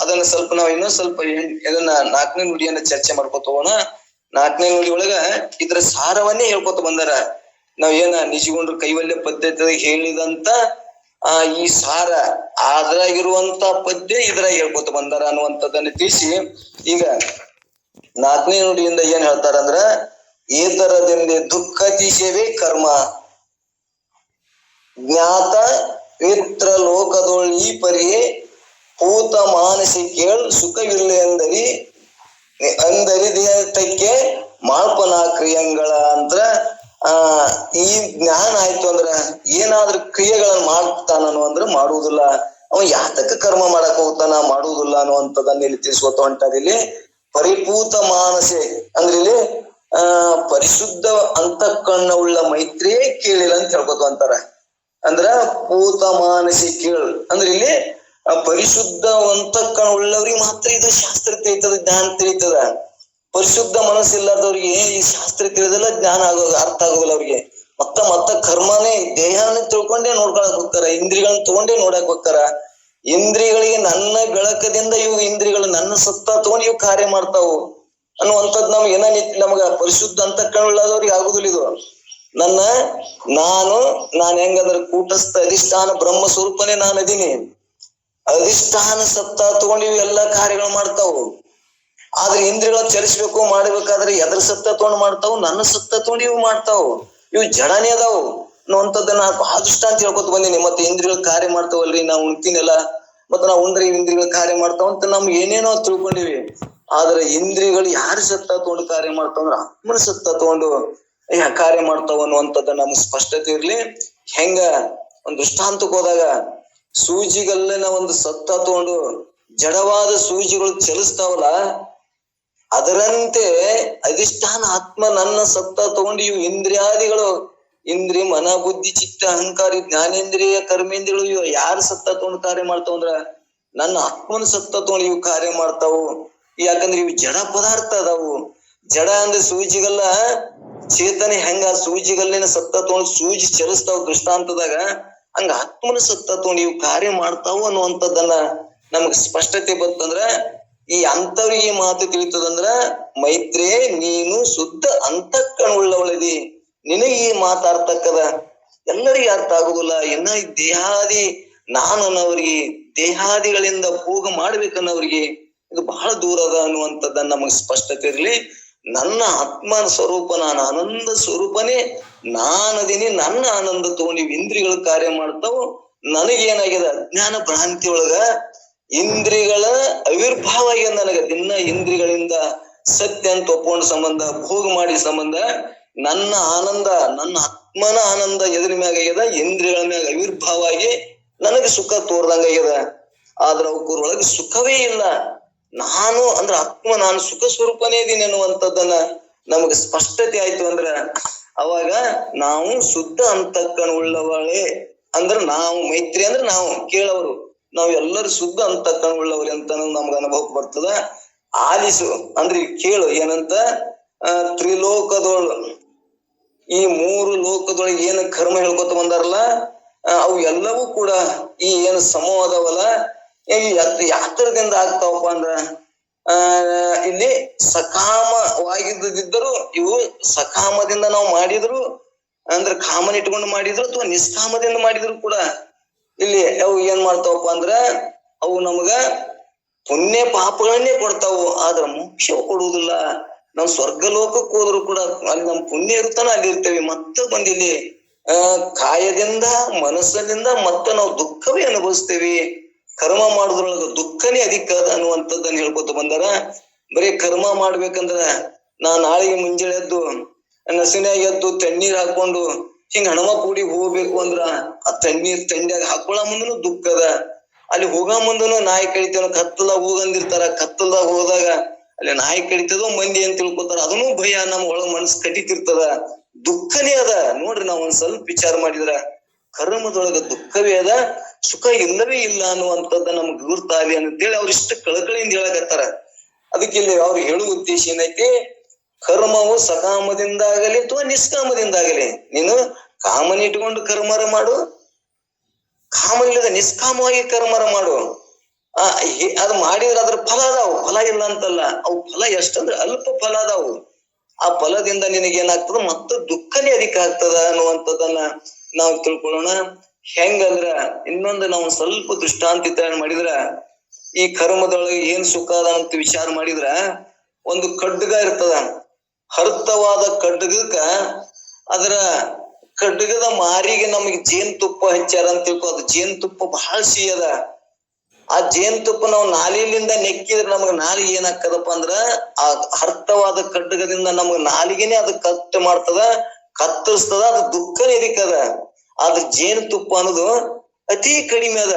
ಅದನ್ನ ಸ್ವಲ್ಪ ನಾವು ಇನ್ನೊಂದ್ ಸ್ವಲ್ಪ ಇದನ್ನ 4ನೇ ನುಡಿಯನ್ನ ಚರ್ಚೆ ಮಾಡ್ಕೋತ ಹೋಗೋಣ. 4ನೇ ನುಡಿ ಒಳಗ ಇದ್ರ ಸಾರವನ್ನೇ ಹೇಳ್ಕೊತ ಬಂದಾರ. ನಾವ್ ನಿಜಗೊಂಡ್ರ ಕೈವಲ್ಯ ಪದ್ಧತಿ ಹೇಳಿದಂತ ಈ ಸಾರ ಅದ್ರಾಗಿರುವಂತ ಪದ್ಯ ಇದ್ರಾಗ ಹೇಳ್ಕೊತ ಬಂದಾರ ಅನ್ನುವಂಥದ್ದನ್ನ ತಿಳಿಸಿ, ಈಗ 4ನೇ ನುಡಿಯಿಂದ ಏನ್ ಹೇಳ್ತಾರಂದ್ರ, ಏತರದಿಂದ ದುಃಖತಿಶಯವೇ ಕರ್ಮ. ಜ್ಞಾತ ಮಿತ್ರ ಲೋಕದೊಳ್ ಈ ಪರಿಯೇ ಪೂತ ಮಾನಸಿ ಕೇಳ್ ಸುಖವಿಲ್ಲ ಅಂದರಿ ದೇಹಕ್ಕೆ ಮಾಲ್ಪನ ಕ್ರಿಯೆಗಳ ಅಂದ್ರ ಈ ಜ್ಞಾನ ಆಯ್ತು ಅಂದ್ರ ಏನಾದ್ರೂ ಕ್ರಿಯೆಗಳನ್ನ ಮಾಡ್ತಾನನು ಅಂದ್ರ ಮಾಡುವುದಿಲ್ಲ. ಅವ ಯಾತಕ ಕರ್ಮ ಮಾಡಕ್ ಹೋಗ್ತಾನ, ಮಾಡುವುದಿಲ್ಲ ಅನ್ನುವಂಥದ್ದನ್ನ ಇಲ್ಲಿ ತಿಳಿಸ್ಕೊತ ಹೊಂಟಾರ. ಇಲ್ಲಿ ಪರಿಪೂತ ಮಾನಸೆ ಅಂದ್ರೆ ಇಲ್ಲಿ ಪರಿಶುದ್ಧ ಅಂತಃಕರಣ ಮೈತ್ರಿಯೇ ಕೇಳಿಲ್ಲ ಅಂತ ಹೇಳ್ಕೊತ ಅಂತಾರ. ಅಂದ್ರ ಪೂತ ಮಾನಸಿ ಕೇಳು ಅಂದ್ರೆ ಇಲ್ಲಿ ಪರಿಶುದ್ಧ ಅಂತಃಕರಣ ಉಳ್ಳವ್ರಿಗೆ ಮಾತ್ರ ಇದು ಶಾಸ್ತ್ರ ತಿಳಿತದ, ಜ್ಞಾನ ತಿಳಿತದ. ಪರಿಶುದ್ಧ ಮನಸ್ಸಿಲ್ಲದವ್ರಿಗೆ ಈ ಶಾಸ್ತ್ರ ತಿಳಿದಲ್ಲ, ಜ್ಞಾನ ಅರ್ಥ ಆಗೋಲ್ಲ ಅವ್ರಿಗೆ. ಮತ್ತ ಕರ್ಮನೇ ದೇಹನ ತಿಳ್ಕೊಂಡೇ ನೋಡ್ಕೊಳಕ್ ಹೋಗ್ತಾರ, ಇಂದ್ರಿಯಗಳನ್ನ ತಗೊಂಡೇ ನೋಡಕ್ ಹೋಗ್ತಾರ. ಇಂದ್ರಿಯಗಳಿಗೆ ನನ್ನ ಬೆಳಕದಿಂದ ಇವು ಇಂದ್ರಿಯಗಳು ನನ್ನ ಸತ್ತ ತಗೊಂಡು ಇವು ಕಾರ್ಯ ಮಾಡ್ತಾವು ಅನ್ನುವಂಥದ್ದು ನಮ್ಗೆ ನಮಗ ಪರಿಶುದ್ಧ ಅಂತಃಕರಣ ಉಳ್ಳದವ್ರಿಗೆ ಆಗುದಿಲ್ಲ ಇದು. ನಾನು ಹೆಂಗಂದ್ರೆ ಕೂಟಸ್ಥ ಅಧಿಷ್ಠಾನ ಬ್ರಹ್ಮ ಸ್ವರೂಪನೇ ನಾನು ಅದೀನಿ. ಅಧಿಷ್ಠಾನ ಸತ್ತ ತಗೊಂಡು ಇವು ಎಲ್ಲಾ ಕಾರ್ಯಗಳು ಮಾಡ್ತಾವು. ಆದ್ರೆ ಇಂದ್ರಿಯಗಳ ಚಲಿಸ್ಬೇಕು ಮಾಡ್ಬೇಕಾದ್ರೆ ಎದ್ರ ಸತ್ತ ತಗೊಂಡು ಮಾಡ್ತಾವು, ನನ್ನ ಸತ್ತ ತಗೊಂಡು ಇವು ಮಾಡ್ತಾವು. ಇವು ಜಡನೇ ಅದಾವು ಅನ್ನುವಂಥದ್ದನ್ನ ಬಹಳಷ್ಟ ಅಂತ ಹೇಳ್ಕೊತ ಬಂದೀನಿ. ಮತ್ತೆ ಇಂದ್ರಿಯಗಳು ಕಾರ್ಯ ಮಾಡ್ತಾವಲ್ರಿ, ನಾವು ಉಣ್ತೀನಲ್ಲ, ಮತ್ತೆ ನಾವು ಉಂಡ್ರೆ ಇಂದ್ರಿಯಗಳು ಕಾರ್ಯ ಮಾಡ್ತಾವ ಅಂತ ನಮ್ಗೆ ಏನೇನೋ ತಿಳ್ಕೊಂಡಿವಿ. ಆದ್ರೆ ಇಂದ್ರಿಯಗಳು ಯಾರು ಸತ್ತ ತಗೊಂಡು ಕಾರ್ಯ ಮಾಡ್ತಾವಂದ್ರ ಆತ್ಮನ ಸತ್ತ ತಗೊಂಡು ಕಾರ್ಯ ಮಾಡ್ತಾವ ಅನ್ನುವಂಥದ್ದು ನಮ್ಗೆ ಸ್ಪಷ್ಟತೆ ಇರ್ಲಿ. ಹೆಂಗ ಒಂದ್ ದೃಷ್ಟಾಂತಕ್ಕೆ ಹೋದಾಗ ಸೂಜಿಗಲ್ಲಿನ ಒಂದು ಸತ್ತ ತಗೊಂಡು ಜಡವಾದ ಸೂಜಿಗಳು ಚಲಿಸ್ತಾವಲ್ಲ, ಅದರಂತೆ ಅಧಿಷ್ಠಾನ ಆತ್ಮ ನನ್ನ ಸತ್ತ ತಗೊಂಡು ಇವು ಇಂದ್ರಿಯಾದಿಗಳು, ಇಂದ್ರಿಯ ಮನ ಬುದ್ಧಿ ಚಿತ್ತ ಅಹಂಕಾರ ಜ್ಞಾನೇಂದ್ರಿಯ ಕರ್ಮೇಂದ್ರಿಯಗಳು ಇವು ಯಾರು ಸತ್ತ ತಗೊಂಡು ಕಾರ್ಯ ಮಾಡ್ತಾವಂದ್ರ ನನ್ನ ಆತ್ಮನ ಸತ್ತ ತಗೊಂಡು ಇವು ಕಾರ್ಯ ಮಾಡ್ತಾವು. ಯಾಕಂದ್ರೆ ಇವು ಜಡ ಪದಾರ್ಥ ಅದಾವು. ಜಡ ಅಂದ್ರೆ ಸೂಜಿಗಲ್ಲ ಚೇತನೆ ಹೆಂಗ ಸೂಜಿಗಲ್ಲಿನ ಸತ್ತ ತಗೊಂಡು ಸೂಜಿ ಚಲಿಸ್ತಾವ ದೃಷ್ಟಾಂತದಾಗ, ಹಂಗ ಆತ್ಮನ ಸತ್ತ ತಗೊಂಡು ಇವು ಕಾರ್ಯ ಮಾಡ್ತಾವು ಅನ್ನುವಂಥದ್ದನ್ನ ನಮಗ್ ಸ್ಪಷ್ಟತೆ ಬಂತಂದ್ರ ಈ ಅಂತವ್ರಿಗೆ ಮಾತು ತಿಳಿತದಂದ್ರ ಮೈತ್ರಿ ನೀನು ಶುದ್ಧ ಅಂತಃಕರಣ ಉಳ್ಳವಳದಿ, ನಿನಗೆ ಈ ಮಾತಾಡ್ತಕ್ಕದ ಎಲ್ಲರಿಗೆ ಅರ್ಥ ಆಗುದಿಲ್ಲ. ಇನ್ನ ಈ ದೇಹಾದಿ ನಾನು ಅನ್ನೋರಿಗೆ, ದೇಹಾದಿಗಳಿಂದ ಭೋಗ ಮಾಡ್ಬೇಕನ್ನೋರಿಗೆ ಇದು ಬಹಳ ದೂರ ಅದ ಅನ್ನುವಂಥದ್ದನ್ನ ನಮಗ್ ಸ್ಪಷ್ಟತೆ ಇರ್ಲಿ. ನನ್ನ ಆತ್ಮನ ಸ್ವರೂಪ ನಾನು ಆನಂದ ಸ್ವರೂಪನೇ ನಾನದೀನಿ. ನನ್ನ ಆನಂದ ತಗೊಂಡು ಇಂದ್ರಿಯಗಳು ಕಾರ್ಯ ಮಾಡ್ತಾವು. ನನಗೇನಾಗ್ಯದ ಅಜ್ಞಾನ ಭ್ರಾಂತಿ ಒಳಗ ಇಂದ್ರಿಯಗಳ ಅವಿರ್ಭಾವ ಆಗ್ಯದ. ನನಗ ದಿನ ಇಂದ್ರಿಯಗಳಿಂದ ಸತ್ಯ ಅಂತ ಒಪ್ಕೊಂಡ ಸಂಬಂಧ, ಭೋಗ ಮಾಡಿ ಸಂಬಂಧ ನನ್ನ ಆನಂದ, ನನ್ನ ಆತ್ಮನ ಆನಂದ ಎದುರ ಮ್ಯಾಗ ಆಗ್ಯದ, ಇಂದ್ರಿಯಗಳ ಮ್ಯಾಗ ಅವಿರ್ಭಾವ ಆಗಿ ನನಗೆ ಸುಖ ತೋರ್ದಂಗ ಆಗ್ಯದ. ಆದ್ರ ಅವಕೂರೊಳಗೆ ಸುಖವೇ ಇಲ್ಲ. ನಾನು ಅಂದ್ರ ಆತ್ಮ ನಾನು ಸುಖ ಸ್ವರೂಪನೇ ಇದೀನಿ ಅನ್ನುವಂಥದ್ದನ್ನ ನಮಗ್ ಸ್ಪಷ್ಟತೆ ಆಯ್ತು ಅಂದ್ರ ಅವಾಗ ನಾವು ಶುದ್ಧ ಅಂತಃಕರಣ ಉಳ್ಳವಳೆ ಅಂದ್ರ ನಾವು ಮೈತ್ರಿ ಅಂದ್ರೆ ನಾವು ಕೇಳವರು, ನಾವು ಎಲ್ಲರೂ ಶುದ್ಧ ಅಂತಃಕರಣ ಉಳ್ಳವ್ರಿ ಅಂತ ನಮ್ಗ ಅನುಭವಕ್ಕೆ ಬರ್ತದ. ಆಲಿಸು ಅಂದ್ರೆ ಕೇಳು ಏನಂತ, ತ್ರಿಲೋಕದೊಳು ಈ ಮೂರು ಲೋಕದೊಳಗೆ ಏನು ಕರ್ಮ ಹೇಳ್ಕೊತ ಬಂದಾರಲ್ಲ ಅವು ಎಲ್ಲವೂ ಕೂಡ ಈ ಏನು ಸಮೂಹ ಅದಾವಲ್ಲ ಯಾತ್ರದಿಂದ ಆಗ್ತಾವಪ್ಪ ಅಂದ್ರ ಇಲ್ಲಿ ಸಕಾಮವಾಗಿದ್ದರೂ ಇವು ಸಕಾಮದಿಂದ ನಾವು ಮಾಡಿದ್ರು ಅಂದ್ರೆ ಕಾಮನ್ ಇಟ್ಕೊಂಡು ಮಾಡಿದ್ರು ಅಥವಾ ನಿಷ್ಕಾಮದಿಂದ ಮಾಡಿದ್ರು ಕೂಡ ಇಲ್ಲಿ ಅವು ಏನ್ ಮಾಡ್ತಾವಪ್ಪ ಅಂದ್ರ ಅವು ನಮಗ ಪುಣ್ಯ ಪಾಪಗಳನ್ನೇ ಕೊಡ್ತಾವು, ಆದ್ರ ಮೋಕ್ಷ ಕೊಡುವುದಿಲ್ಲ. ನಾವು ಸ್ವರ್ಗ ಲೋಕಕ್ಕೆ ಹೋದ್ರು ಕೂಡ ಅಲ್ಲಿ ನಮ್ ಪುಣ್ಯ ಇರ್ತಾನ ಅಲ್ಲಿ ಇರ್ತೇವೆ. ಮತ್ತೆ ಬಂದಿಲ್ಲಿ ಕಾಯದಿಂದ ಮನಸ್ಸಿನಿಂದ ಮತ್ತೆ ನಾವು ದುಃಖವೇ ಅನುಭವಿಸ್ತೇವಿ. ಕರ್ಮ ಮಾಡುದ್ರೊಳಗ ದುಃಖನೇ ಅಧಿಕ ಅದ ಅನ್ನುವಂಥದ್ದನ್ನ ಹೇಳ್ಕೊತ ಬಂದಾರ. ಬರೀ ಕರ್ಮ ಮಾಡ್ಬೇಕಂದ್ರ ನಾಳೆಗೆ ಮುಂಜಾನೆ ಎದ್ದು ನಸಿನ್ಯಾಗ ಎದ್ದು ತಣ್ಣೀರ್ ಹಾಕೊಂಡು ಹಿಂಗ ಹಣಮ ಕೂಡಿಗೆ ಹೋಗ್ಬೇಕು ಅಂದ್ರ ಆ ತಂಡ್ಯಾಗ ಹಾಕೊಳ್ಳೋ ಮುಂದನು ದುಃಖ ಅದ. ಅಲ್ಲಿ ಹೋಗ ಮುಂದನು ನಾಯಿ ಕಡಿತೇವ, ಕತ್ತಲ್ದಾಗ ಹೋಗಂದಿರ್ತಾರ, ಕತ್ತಲ್ದಾಗ ಹೋದಾಗ ಅಲ್ಲಿ ನಾಯಿ ಕಡಿತದೋ ಮಂದಿ ಅಂತ ತಿಳ್ಕೊತಾರ, ಅದನ್ನು ಭಯ ನಮ್ ಒಳಗ್ ಮನಸ್ಸು ಕಟ್ಟಿತಿರ್ತದ, ದುಃಖನೇ ಅದ. ನೋಡ್ರಿ ನಾವ್ ಒಂದ್ ಸ್ವಲ್ಪ ವಿಚಾರ ಮಾಡಿದ್ರ ಕರ್ಮದೊಳಗ ದುಃಖವೇ ಅದ, ಸುಖ ಇಲ್ಲವೇ ಇಲ್ಲ ಅನ್ನುವಂಥದ್ದು ನಮ್ಗೆ ಗುರ್ತಾಗಲಿ ಅಂತೇಳಿ ಅವ್ರ ಇಷ್ಟ ಕಳಕಳಿಯಿಂದ ಹೇಳಕತ್ತಾರ. ಅದಕ್ಕೆ ಇಲ್ಲಿ ಅವ್ರಿಗೆ ಹೇಳುವ ಉದ್ದೇಶ ಏನೈತಿ, ಕರ್ಮವು ಸಕಾಮದಿಂದಾಗಲಿ ಅಥವಾ ನಿಷ್ಕಾಮದಿಂದಾಗಲಿ, ನೀನು ಕಾಮನ ಇಟ್ಕೊಂಡು ಕರ್ಮರ ಮಾಡು, ಕಾಮ ಇಲ್ಲದ ನಿಷ್ಕಾಮವಾಗಿ ಕರ್ಮರ ಮಾಡು. ಅದು ಮಾಡಿದ್ರೆ ಅದ್ರ ಫಲ ಅದಾವು, ಫಲ ಇಲ್ಲ ಅಂತಲ್ಲ, ಅವು ಫಲ ಎಷ್ಟಂದ್ರೆ ಅಲ್ಪ ಫಲ ಅದಾವು. ಆ ಫಲದಿಂದ ನಿನಗೇನಾಗ್ತದ ಮತ್ತೆ ದುಃಖನೇ ಅಧಿಕ ಆಗ್ತದ ಅನ್ನುವಂಥದ್ದನ್ನ ನಾವು ತಿಳ್ಕೊಳ್ಳೋಣ. ಹೆಂಗಂದ್ರ ಇನ್ನೊಂದು ನಾವು ಸ್ವಲ್ಪ ದೃಷ್ಟಾಂತ ಮಾಡಿದ್ರ ಈ ಕರ್ಮದೊಳಗೆ ಏನ್ ಸುಖ ಅದ ಅಂತ ವಿಚಾರ ಮಾಡಿದ್ರ, ಒಂದು ಖಡ್ಗ ಇರ್ತದ, ಹರ್ತವಾದ ಖಡ್ಗಕ್ಕ ಅದರ ಖಡ್ಗದ ಮಾರಿಗೆ ನಮಗೆ ಜೇನುತುಪ್ಪ ಹಚ್ಚಾರ ಅಂತ ತಿಳ್ಕೊ. ಅದು ಜೇನುತುಪ್ಪ ಬಹಳ ಸಿಹಿ ಅದ. ಆ ಜೇನುತುಪ್ಪ ನಾವು ನಾಲಿಲಿಂದ ನೆಕ್ಕಿದ್ರೆ ನಮಗ್ ನಾಲಿಗೆ ಏನಾಗ್ತದಪ್ಪ ಅಂದ್ರ ಆ ಅರ್ಥವಾದ ಖಡ್ಗದಿಂದ ನಮಗ್ ನಾಲಿಗೆನೆ ಅದು ಕತ್ತು ಮಾಡ್ತದ, ಕತ್ತರಿಸ್ತದ. ಅದು ದುಃಖನೇ ಇದಕ್ಕದ. ಆದ್ರ ಜೇನುತುಪ್ಪ ಅನ್ನೋದು ಅತಿ ಕಡಿಮೆ ಅದ.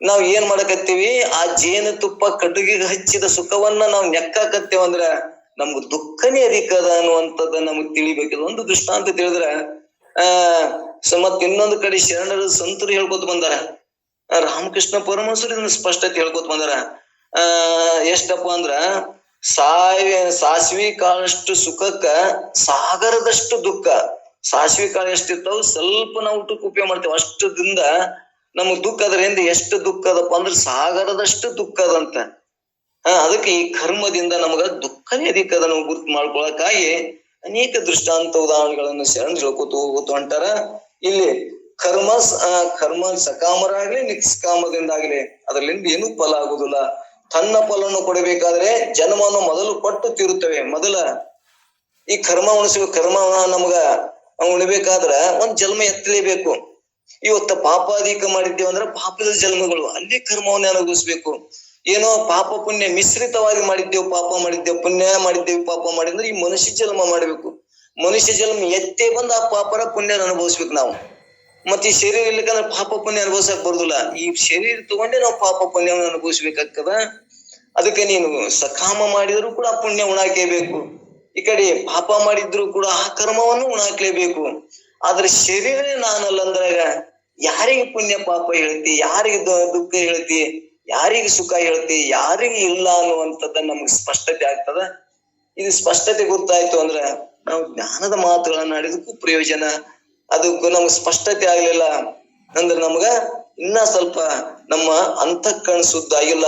ನಾವ್ ಏನ್ ಮಾಡಕತ್ತೀವಿ, ಆ ಜೇನುತುಪ್ಪ ಕಡ್ಗಿಗೆ ಹಚ್ಚಿದ ಸುಖವನ್ನ ನಾವ್ ನೆಕ್ಕಾಕತ್ತೇವಂದ್ರ ನಮ್ಗ್ ದುಃಖನೇ ಅಧಿಕ ಅದ ಅನ್ನುವಂಥದ್ದು ನಮಗ್ ತಿಳಿಬೇಕಿಲ್ಲ. ಒಂದು ದೃಷ್ಟಾಂತ ತಿಳಿದ್ರ ಮತ್ ಇನ್ನೊಂದು ಕಡೆ ಶರಣರ ಸಂತರು ಹೇಳ್ಕೊತ ಬಂದಾರ. ರಾಮಕೃಷ್ಣ ಪರಮಹಂಸರು ಇದನ್ನ ಸ್ಪಷ್ಟತೆ ಹೇಳ್ಕೊತ ಬಂದಾರ. ಎಷ್ಟಪ್ಪ ಅಂದ್ರ ಸಾಸಿವೆ ಕಾಳಷ್ಟು ಸುಖಕ್ಕ ಸಾಗರದಷ್ಟು ದುಃಖ. ಸಾಸಿವೆ ಕಾಳು ಎಷ್ಟಿರ್ತಾವ, ಸ್ವಲ್ಪ ನಾವು ಊಟಕ್ಕೆ ಉಪಯೋಗ ಮಾಡ್ತೇವೆ, ಅಷ್ಟದಿಂದ ನಮಗ್ ದುಃಖ. ಅದರಿಂದ ಎಷ್ಟು ದುಃಖ ಅದಪ್ಪ ಅಂದ್ರೆ ಸಾಗರದಷ್ಟು ದುಃಖ ಅದಂತ. ಅದಕ್ಕೆ ಈ ಕರ್ಮದಿಂದ ನಮಗ ದುಃಖನೇ ಅಧಿಕ ಅದ. ನಾವು ಗುರ್ತು ಮಾಡ್ಕೊಳಕ್ಕಾಗಿ ಅನೇಕ ದೃಷ್ಟಾಂತ ಉದಾಹರಣೆಗಳನ್ನು ಶರಣ ಹೇಳ್ಕೊತ ಹೋಗುತ್ತ ಹೊಂಟಾರ. ಇಲ್ಲಿ ಕರ್ಮ ಸಕಾಮರಾಗ್ಲಿ ನಿಷ್ಕಾಮದಿಂದಾಗ್ಲಿ ಅದರಿಂದ ಏನೂ ಫಲ ಆಗುದಿಲ್ಲ. ತನ್ನ ಫಲವನ್ನು ಕೊಡಬೇಕಾದ್ರೆ ಜನ್ಮವನ್ನು ಮೊದಲು ಕೊಟ್ಟು ತೀರುತ್ತವೆ. ಮೊದಲ ಈ ಕರ್ಮ ನಮಗ ಉಣಬೇಕಾದ್ರ ಒಂದ್ ಜನ್ಮ ಎತ್ತಲೇಬೇಕು. ಇವತ್ತ ಪಾಪಾಧಿಕ ಮಾಡಿದ್ದೇವೆ ಅಂದ್ರೆ ಪಾಪದ ಜನ್ಮಗಳು, ಅಲ್ಲಿ ಕರ್ಮವನ್ನ ಅನುಭವಿಸ್ಬೇಕು. ಏನೋ ಪಾಪ ಪುಣ್ಯ ಮಿಶ್ರಿತವಾಗಿ ಮಾಡಿದ್ದೇವೆ, ಪಾಪ ಮಾಡಿದ್ದೇವೆ, ಪುಣ್ಯ ಮಾಡಿದ್ದೇವೆ, ಪಾಪ ಮಾಡಿದ್ರೆ ಈ ಮನುಷ್ಯ ಜನ್ಮ ಮಾಡ್ಬೇಕು. ಮನುಷ್ಯ ಜನ್ಮ ಎತ್ತೇ ಬಂದು ಆ ಪಾಪರ ಪುಣ್ಯ ಅನುಭವಿಸ್ಬೇಕು ನಾವು. ಮತ್ತೆ ಈ ಶರೀರ ಇರ್ಲಿಕ್ಕಂದ್ರೆ ಪಾಪ ಪುಣ್ಯ ಅನುಭವಿಸಕ್ ಬರುದಿಲ್ಲ. ಈ ಶರೀರ ತಗೊಂಡೇ ನಾವು ಪಾಪ ಪುಣ್ಯವನ್ನು ಅನುಭವಿಸ್ಬೇಕಾಗ್ತದ. ಅದಕ್ಕೆ ನೀನು ಸಕಾಮ ಮಾಡಿದ್ರು ಕೂಡ ಪುಣ್ಯ ಉಣಾಕೇಬೇಕು, ಈ ಕಡೆ ಪಾಪ ಮಾಡಿದ್ರು ಕೂಡ ಆ ಕರ್ಮವನ್ನು ಉಣಾಕ್ಲೇಬೇಕು. ಆದ್ರೆ ಶರೀರನೇ ನಾನಲ್ಲ ಅಂದ್ರಾಗ ಯಾರಿಗೆ ಪುಣ್ಯ ಪಾಪ ಹೇಳ್ತಿ, ಯಾರಿಗೆ ದುಃಖ ಹೇಳ್ತಿ, ಯಾರಿಗೆ ಸುಖ ಹೇಳ್ತಿ, ಯಾರಿಗೆ ಇಲ್ಲ ಅನ್ನುವಂಥದ್ದನ್ನ ನಮ್ಗೆ ಸ್ಪಷ್ಟತೆ ಆಗ್ತದ. ಇದು ಸ್ಪಷ್ಟತೆ ಗೊತ್ತಾಯ್ತು ಅಂದ್ರ ನಾವು ಜ್ಞಾನದ ಮಾತುಗಳನ್ನ ಆಡಿದಕ್ಕೂ ಪ್ರಯೋಜನ. ಅದಕ್ಕೂ ನಮ್ಗೆ ಸ್ಪಷ್ಟತೆ ಆಗ್ಲಿಲ್ಲ ಅಂದ್ರೆ ನಮ್ಗ ಇನ್ನ ಸ್ವಲ್ಪ ನಮ್ಮ ಅಂತಃಕರಣ ಶುದ್ಧ ಆಗಿಲ್ಲ.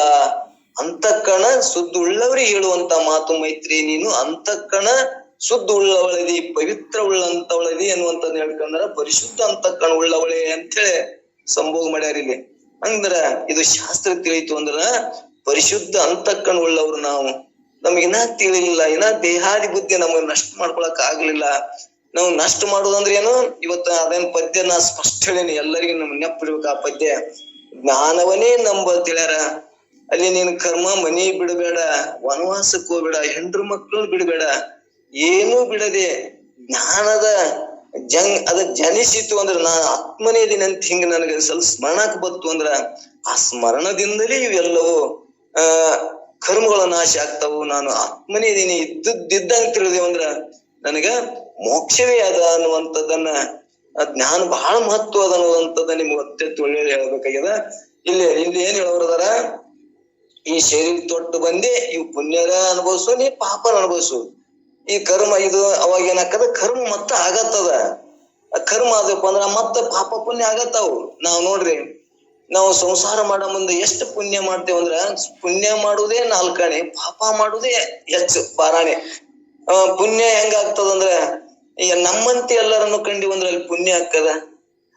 ಅಂತಃಕರಣ ಶುದ್ಧ ಉಳ್ಳವರಿಗೆ ಹೇಳುವಂತ ಮಾತು ಮೈತ್ರಿ, ನೀನು ಅಂತಃಕರಣ ಶುದ್ಧ ಉಳ್ಳವಳದಿ, ಪವಿತ್ರ ಉಳ್ಳಂತವಳದಿ ಅನ್ನುವಂಥದ್ದು ಹೇಳ್ಕೊಂಡ್ರ ಪರಿಶುದ್ಧ ಅಂತಃಕರಣ ಉಳ್ಳವಳೆ ಅಂತೇಳಿ ಸಂಭೋಗ ಮಾಡ್ಯಾರ ಇಲ್ಲಿ. ಅಂದ್ರ ಇದು ಶಾಸ್ತ್ರ ತಿಳಿತು ಅಂದ್ರ ಪರಿಶುದ್ಧ ಅಂತಃಕರಣ ಉಳ್ಳವ್ರು ನಾವು. ನಮಗಿನ್ನ ತಿಳಿಲಿಲ್ಲ, ಇನ್ನ ದೇಹಾದಿ ಬುದ್ಧಿ ನಮಗ್ ನಷ್ಟ ಮಾಡ್ಕೊಳಕ್ ಆಗ್ಲಿಲ್ಲ. ನಾವು ನಷ್ಟ ಮಾಡುದಂದ್ರೆ ಏನು, ಇವತ್ತ ಅದೇನ್ ಪದ್ಯ ನಾ ಸ್ಪಷ್ಟ ಹೇಳೀನಿ, ಎಲ್ಲರಿಗೂ ನಮ್ ನೆನಪಿಡ್ಬೇಕು ಆ ಪದ್ಯ. ಜ್ಞಾನವನ್ನೇ ನಂಬ ತಿಳಿಯಾರ. ಅಲ್ಲಿ ನೀನ್ ಕರ್ಮ ಮನಿ ಬಿಡಬೇಡ, ವನವಾಸಕ್ಕೆ ಹೋಗ್ಬೇಡ, ಹೆಂಡ್ರು ಮಕ್ಕಳು ಬಿಡಬೇಡ, ಏನೂ ಬಿಡದೆ ಜ್ಞಾನದ ಅದ ಜನಿಸಿತು ಅಂದ್ರ ನಾ ಆತ್ಮನೇ ಇದೀನಿ ಅಂತ ಹಿಂಗ ನನಗೆ ಸ್ವಲ್ಪ ಸ್ಮರಣಕ್ ಬತ್ತು ಅಂದ್ರ ಆ ಸ್ಮರಣದಿಂದಲೇ ಇವೆಲ್ಲವೂ ಕರ್ಮಗಳ ನಾಶ ಆಗ್ತಾವು. ನಾನು ಆತ್ಮನೇ ಇದೀನಿ ಇದ್ದಂಗ ತಿಳಿದೇವ ಅಂದ್ರ ನನಗ ಮೋಕ್ಷವೇ ಅದ ಅನ್ನುವಂಥದ್ದನ್ನ, ಜ್ಞಾನ ಬಹಳ ಮಹತ್ವ ಅದ ಅನ್ನುವಂಥದ್ದ ನಿಮ್ಗೆ ಒತ್ತೆತ್ತು ಒಳ್ಳೆ ಹೇಳ್ಬೇಕಾಗ್ಯದ. ಇಲ್ಲಿ ಏನ್ ಹೇಳೋರದಾರ, ಈ ಶರೀರ ತೊಟ್ಟು ಬಂದೆ ಇವು ಪುಣ್ಯರ ಅನುಭವಿಸು, ನೀ ಪಾಪನ ಅನುಭವಿಸು. ಈ ಕರ್ಮ ಇದು ಅವಾಗ ಏನಾಕದ, ಕರ್ಮ ಮತ್ತ ಆಗತ್ತದ. ಕರ್ಮ ಆದಪ್ಪ ಅಂದ್ರ ಮತ್ತ ಪಾಪ ಪುಣ್ಯ ಆಗತ್ತಾವು. ನಾವ್ ನೋಡ್ರಿ, ನಾವು ಸಂಸಾರ ಮಾಡೋ ಮುಂದೆ ಎಷ್ಟು ಪುಣ್ಯ ಮಾಡ್ತೇವ ಅಂದ್ರ ಪುಣ್ಯ ಮಾಡುವುದೇ 4 ಆಣೆ, ಪಾಪ ಮಾಡುವುದೇ ಹೆಚ್ಚು 12 ಆಣೆ. ಪುಣ್ಯ ಹೆಂಗ ಆಗ್ತದಂದ್ರ ಈಗ ನಮ್ಮಂತೆ ಎಲ್ಲರನ್ನು ಕಂಡಿವಂದ್ರ ಅಲ್ಲಿ ಪುಣ್ಯ ಆಗ್ತದ.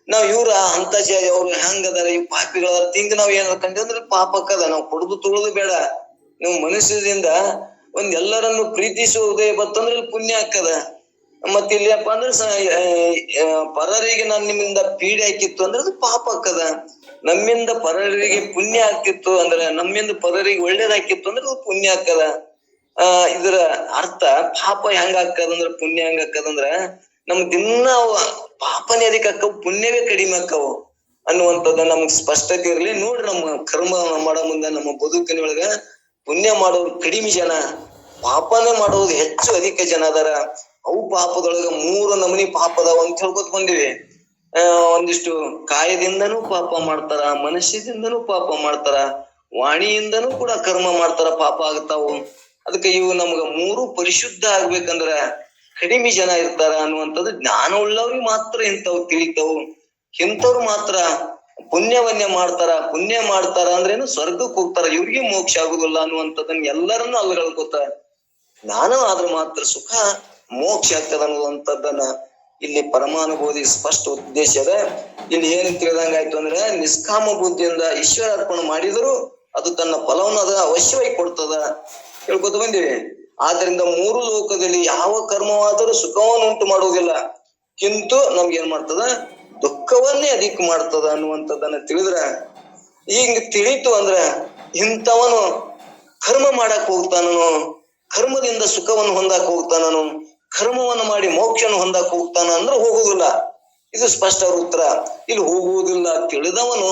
ನಾವ್ ಇವ್ರ ಅಂತ ಅವ್ರು ಹೆಂಗದಾರ, ಈ ಪಾಪಿಗಳ ತಿಂಗ ನಾವ್ ಏನಾರ ಕಂಡಿವಂದ್ರ ಪಾಪ ಆಕ್ಕದ. ನಾವು ಕೊಡುದು ತುಳುದು ಬೇಡ, ನೀವು ಮನುಷ್ಯದಿಂದ ಒಂದ್ ಎಲ್ಲರನ್ನು ಪ್ರೀತಿಸುವುದೇ ಬತ್ತಂದ್ರೆ ಪುಣ್ಯ ಆಕ್ಕದ. ಮತ್ತ ಇಲ್ಲಿಯಪ್ಪ ಅಂದ್ರೆ ಪರರಿಗೆ ನಿಮ್ಮಿಂದ ಪೀಡೆ ಹಾಕಿತ್ತು ಅಂದ್ರೆ ಅದು ಪಾಪ ಆಕ್ಕದ. ನಮ್ಮಿಂದ ಪರರಿಗೆ ಪುಣ್ಯ ಆಗ್ತಿತ್ತು ಅಂದ್ರೆ, ನಮ್ಮಿಂದ ಪರರಿಗೆ ಒಳ್ಳೇದಾಕಿತ್ತು ಅಂದ್ರೆ ಅದು ಪುಣ್ಯ ಆಕ್ಕದ. ಇದರ ಅರ್ಥ ಪಾಪ ಹೆಂಗ ಆಕ್ಕದಂದ್ರ ಪುಣ್ಯ ಹೆಂಗ ಆಕ್ಕದಂದ್ರ ನಮ್ ದಿನ ಪಾಪನೇ ಅದಕ್ಕೆ ಆಕ್ಕವು, ಪುಣ್ಯವೇ ಕಡಿಮೆ ಆಕ್ಕವು ಅನ್ನುವಂಥದ್ದು ನಮ್ಗ್ ಸ್ಪಷ್ಟತೆ ಇರ್ಲಿ. ನೋಡ್ರಿ, ನಮ್ಮ ಕರ್ಮ ಮಾಡೋ ಮುಂದೆ ನಮ್ಮ ಬದುಕಿನೊಳಗ ಪುಣ್ಯ ಮಾಡೋರು ಕಡಿಮೆ ಜನ, ಪಾಪನೇ ಮಾಡೋದು ಹೆಚ್ಚು ಅಧಿಕ ಜನ ಅದಾರ. ಅವು ಪಾಪದೊಳಗ 3 ನಮೂನಿ ಪಾಪ ಅದಾವ ಅಂತ ಹೇಳ್ಕೊತ ಬಂದಿವಿ. ಒಂದಿಷ್ಟು ಕಾಯದಿಂದನೂ ಪಾಪ ಮಾಡ್ತಾರ, ಮನುಷ್ಯದಿಂದನೂ ಪಾಪ ಮಾಡ್ತಾರ, ವಾಣಿಯಿಂದನೂ ಕೂಡ ಕರ್ಮ ಮಾಡ್ತಾರ, ಪಾಪ ಆಗ್ತಾವು. ಅದಕ್ಕೆ ಇವು ನಮ್ಗ 3 ಪರಿಶುದ್ಧ ಆಗ್ಬೇಕಂದ್ರ ಕಡಿಮೆ ಜನ ಇರ್ತಾರ ಅನ್ನುವಂಥದ್ದು ಜ್ಞಾನ ಉಳ್ಳವ್ರಿಗೆ ಮಾತ್ರ ಇಂಥವು ತಿಳಿತಾವು. ಇಂಥವ್ರು ಮಾತ್ರ ಪುಣ್ಯವನ್ನೇ ಮಾಡ್ತಾರ. ಪುಣ್ಯ ಮಾಡ್ತಾರ ಅಂದ್ರೇನು, ಸ್ವರ್ಗಕ್ಕೆ ಹೋಗ್ತಾರ, ಇವ್ರಿಗೆ ಮೋಕ್ಷ ಆಗುದಿಲ್ಲ ಅನ್ನುವಂಥದ್ದನ್ನ ಎಲ್ಲರನ್ನೂ ಅಲ್ಗಳ್ಕೋತ ಜ್ಞಾನ ಆದ್ರೆ ಮಾತ್ರ ಸುಖ ಮೋಕ್ಷ ಆಗ್ತದ ಅನ್ನುವಂಥದ್ದನ್ನ ಇಲ್ಲಿ ಪರಮಾನುಭೂತಿ ಸ್ಪಷ್ಟ ಉದ್ದೇಶ ಅದ. ಇಲ್ಲಿ ಏನ್ ತಿಳಿದಂಗಾಯ್ತು ಅಂದ್ರೆ, ನಿಷ್ಕಾಮ ಬುದ್ಧಿಯಿಂದ ಈಶ್ವರ ಅರ್ಪಣೆ ಮಾಡಿದ್ರು ಅದು ತನ್ನ ಫಲವನ್ನು ಅದ ಅವಶ್ಯವಾಗಿ ಕೊಡ್ತದ ಹೇಳ್ಕೊತ ಬಂದಿವಿ. ಆದ್ರಿಂದ 3 ಲೋಕದಲ್ಲಿ ಯಾವ ಕರ್ಮವಾದರೂ ಸುಖವನ್ನು ಉಂಟು ಮಾಡುವುದಿಲ್ಲ. ಕಿಂತು ನಮ್ಗೆ ಏನ್ ಮಾಡ್ತದ, ದುಃಖವನ್ನೇ ಅಧಿಕ ಮಾಡ್ತದ ಅನ್ನುವಂಥದ್ದನ್ನ ತಿಳಿದ್ರ, ಈಗ ತಿಳಿತು ಅಂದ್ರ ಇಂಥವನು ಕರ್ಮ ಮಾಡಕ್ ಹೋಗ್ತಾನನು, ಕರ್ಮದಿಂದ ಸುಖವನ್ನು ಹೊಂದಾಕ್ ಹೋಗ್ತಾನನು, ಕರ್ಮವನ್ನು ಮಾಡಿ ಮೋಕ್ಷವನ್ನು ಹೊಂದಾಕ್ ಹೋಗ್ತಾನ ಅಂದ್ರೆ ಹೋಗುವುದಿಲ್ಲ. ಇದು ಸ್ಪಷ್ಟ ಉತ್ತರ. ಇಲ್ಲಿ ಹೋಗುವುದಿಲ್ಲ. ತಿಳಿದವನು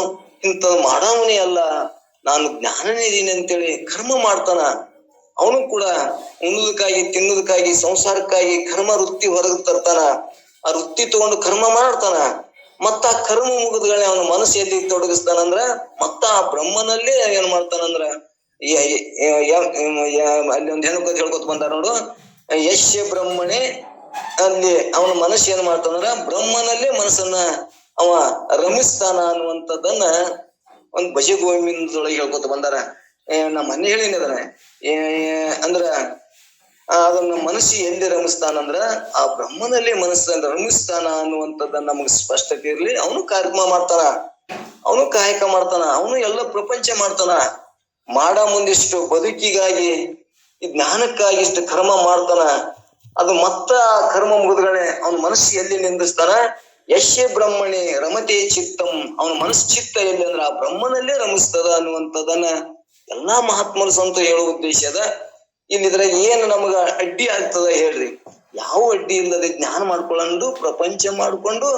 ಇಂಥದ್ ಮಾಡವನೇ ಅಲ್ಲ, ನಾನು ಜ್ಞಾನನೇ ಇದೀನಿ ಅಂತೇಳಿ ಕರ್ಮ ಮಾಡ್ತಾನ. ಅವನು ಕೂಡ ಉಣ್ಣುದಕ್ಕಾಗಿ ತಿನ್ನುದಕ್ಕಾಗಿ ಸಂಸಾರಕ್ಕಾಗಿ ಕರ್ಮ ವೃತ್ತಿ ಹೊರಗೆ ತರ್ತಾನ. ಆ ವೃತ್ತಿ ತಗೊಂಡು ಕರ್ಮ ಮಾಡ್ತಾನ. ಮತ್ತ ಆ ಕರ್ಮ ಮುಗಿದ್ಗಳೇ ಅವನ ಮನಸ್ಸು ಎಲ್ಲಿ ತೊಡಗಿಸ್ತಾನಂದ್ರ ಮತ್ತ ಆ ಬ್ರಹ್ಮನಲ್ಲೇ ಏನ್ ಮಾಡ್ತಾನಂದ್ರ ಅಲ್ಲಿ ಒಂದ್ ಹೆಣ್ಕತ್ ಹೇಳ್ಕೊತ ಬಂದಾರ ನೋಡು, ಯಶ್ಯ ಬ್ರಹ್ಮಣೆ, ಅಲ್ಲಿ ಅವನ ಮನಸ್ಸು ಏನ್ ಮಾಡ್ತಾನಂದ್ರ ಬ್ರಹ್ಮನಲ್ಲೇ ಮನಸ್ಸನ್ನ ಅವ ರಮಿಸ್ತಾನ ಅನ್ನುವಂಥದ್ದನ್ನ ಒಂದ್ ಭಜೆ ಗೋವಿಂದದೊಳಗೆ ಹೇಳ್ಕೊತ ಬಂದಾರ. ನಾ ಮೊನ್ನೆ ಹೇಳಿನಿ ಅದನ್ನ. ಅಂದ್ರ ಅದನ್ನ ಮನಸ್ಸು ಎಲ್ಲಿ ರಮಿಸ್ತಾನಂದ್ರ ಆ ಬ್ರಹ್ಮನಲ್ಲಿ ಮನಸ್ಸನ್ನ ರಮಿಸ್ತಾನ ಅನ್ನುವಂಥದ್ದನ್ನ ನಮಗ್ ಸ್ಪಷ್ಟತೆ ಇರ್ಲಿ. ಅವನು ಕಾರ್ಯಕ್ರಮ ಮಾಡ್ತಾನ, ಅವನು ಕಾಯಕ ಮಾಡ್ತಾನ, ಅವನು ಎಲ್ಲ ಪ್ರಪಂಚ ಮಾಡ್ತಾನ. ಮಾಡ ಮುಂದಿಷ್ಟು ಬದುಕಿಗಾಗಿ ಈ ಜ್ಞಾನಕ್ಕಾಗಿ ಇಷ್ಟು ಕರ್ಮ ಮಾಡ್ತಾನ. ಅದು ಮತ್ತ ಆ ಕರ್ಮ ಮುಗಿದ್ಗಳೇ ಅವನ ಮನಸ್ಸು ಎಲ್ಲಿ ನಿಂದಿಸ್ತಾನ, ಯಶ್ಯ ಬ್ರಹ್ಮಣಿ ರಮತೆ ಚಿತ್ತಂ, ಅವನ ಮನಸ್ಸು ಚಿತ್ತ ಎಲ್ಲಿ ಅಂದ್ರ ಆ ಬ್ರಹ್ಮನಲ್ಲೇ ರಮಿಸ್ತದ ಅನ್ನುವಂಥದ್ದನ್ನ ಎಲ್ಲಾ ಮಹಾತ್ಮರು ಸಂತ ಹೇಳುವ ಉದ್ದೇಶ ಅದ. ಇಲ್ಲಿದ್ರೆ ಏನ್ ನಮಗ ಅಡ್ಡಿ ಆಗ್ತದ ಹೇಳ್ರಿ? ಯಾವ ಅಡ್ಡಿ ಇಲ್ಲದೆ ಜ್ಞಾನ ಮಾಡ್ಕೊಂಡು ಪ್ರಪಂಚ ಮಾಡ್ಕೊಂಡು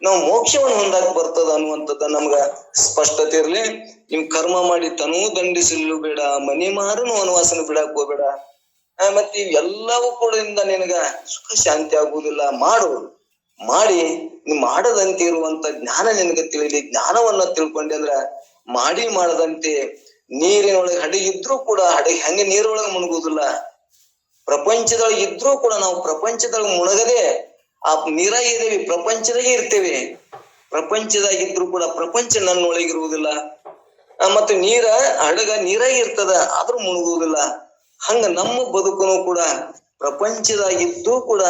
ನಾವು ಮೋಕ್ಷವನ್ನು ಹೊಂದಾಕ್ ಬರ್ತದ ಅನ್ನುವಂಥದ್ದು ನಮ್ಗ ಸ್ಪಷ್ಟತೆ ಇರ್ಲಿ. ನಿಮ್ ಕರ್ಮ ಮಾಡಿ ತನೂ ದಂಡಿಸಲು ಬೇಡ, ಮನೆ ಮಾರನು ವನವಾಸನ ಬಿಡಾಕ್ ಹೋಗ್ಬೇಡ. ಮತ್ತೆ ಇವೆಲ್ಲವೂ ಕೂಡ ಇಂದ ನಿನಗ ಸುಖ ಶಾಂತಿ ಆಗುವುದಿಲ್ಲ. ಮಾಡಿ ನೀ ಮಾಡದಂತೆ ಇರುವಂತ ಜ್ಞಾನ ನಿನಗೆ ತಿಳಿಲಿ. ಜ್ಞಾನವನ್ನ ತಿಳ್ಕೊಂಡೆ ಅಂದ್ರ ಮಾಡದಂತೆ ನೀರಿನೊಳಗೆ ಹಡಗಿದ್ರೂ ಕೂಡ ಹಡಗಿ ಹಂಗೆ ನೀರೊಳಗೆ ಮುಳುಗುವುದಿಲ್ಲ. ಪ್ರಪಂಚದೊಳಗೆ ಇದ್ರೂ ಕೂಡ ನಾವು ಪ್ರಪಂಚದೊಳಗೆ ಮುಣಗದೆ ಆ ನೀರಾಗಿ ಇದೇವಿ, ಪ್ರಪಂಚದಾಗೆ ಇರ್ತೇವೆ. ಪ್ರಪಂಚದಾಗಿದ್ರು ಕೂಡ ಪ್ರಪಂಚ ನನ್ನೊಳಗಿರುವುದಿಲ್ಲ. ಮತ್ತೆ ಹಡಗ ನೀರಾಗಿ ಇರ್ತದ, ಆದ್ರೂ ಮುಳುಗುವುದಿಲ್ಲ. ಹಂಗ ನಮ್ಮ ಬದುಕನು ಕೂಡ ಪ್ರಪಂಚದಾಗಿದ್ದು ಕೂಡ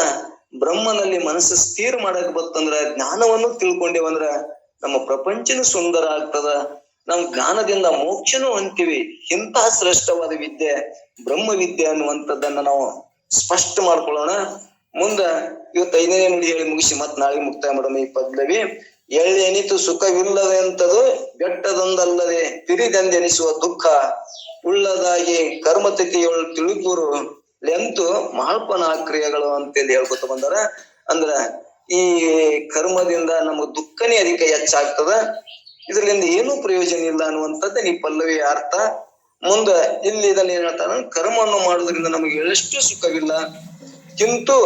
ಬ್ರಹ್ಮನಲ್ಲಿ ಮನಸ್ಸು ಸ್ಥಿರ ಮಾಡಕ್ ಬತ್ತಂದ್ರ, ಜ್ಞಾನವನ್ನು ತಿಳ್ಕೊಂಡೇವಂದ್ರ ನಮ್ಮ ಪ್ರಪಂಚನೂ ಸುಂದರ ಆಗ್ತದ. ನಾವು ಜ್ಞಾನದಿಂದ ಮೋಕ್ಷನೂ ಹೊಂತೀವಿ. ಇಂತಹ ಶ್ರೇಷ್ಠವಾದ ವಿದ್ಯೆ ಬ್ರಹ್ಮ ವಿದ್ಯೆ ಅನ್ನುವಂಥದ್ದನ್ನ ನಾವು ಸ್ಪಷ್ಟ ಮಾಡ್ಕೊಳ್ಳೋಣ. ಮುಂದ ಇವತ್ತು 5ನೇ ನುಡಿ ಹೇಳಿ ಮುಗಿಸಿ ಮತ್ ನಾಳೆ ಮುಕ್ತಾಯ ಮಾಡೋಣ ಈ ಪದ್ಧತಿ. ಎಳೆನಿತು ಸುಖವಿಲ್ಲವೆಂತದು ಬೆಟ್ಟದೊಂದಲ್ಲದೆ ತಿರಿದೆಂದೆನಿಸುವ ದುಃಖ ಉಳ್ಳದಾಗಿ ಕರ್ಮತಿಥಿಯೊಳು ತಿಳುಕೂರು ಲೆಂತು ಮಾಲ್ಪನ ಕ್ರಿಯೆಗಳು ಅಂತೇಳಿ ಹೇಳ್ಕೊತ ಬಂದಾರ. ಅಂದ್ರ ಈ ಕರ್ಮದಿಂದ ನಮಗ್ ದುಃಖನೇ ಅಧಿಕ ಹೆಚ್ಚಾಗ್ತದ. ಇದರಿಂದ ಏನೂ ಪ್ರಯೋಜನ ಇಲ್ಲ ಅನ್ನುವಂಥದ್ದು ಈ ಪಲ್ಲವಿಯ ಅರ್ಥ. ಮುಂದ ಇಲ್ಲಿ ಇದನ್ನ ಏನ್ ಹೇಳ್ತಾರ, ಕರ್ಮವನ್ನು ಮಾಡುವುದರಿಂದ ನಮಗೆ ಎಷ್ಟೂ ಸುಖವಿಲ್ಲ, ಕಿಂತು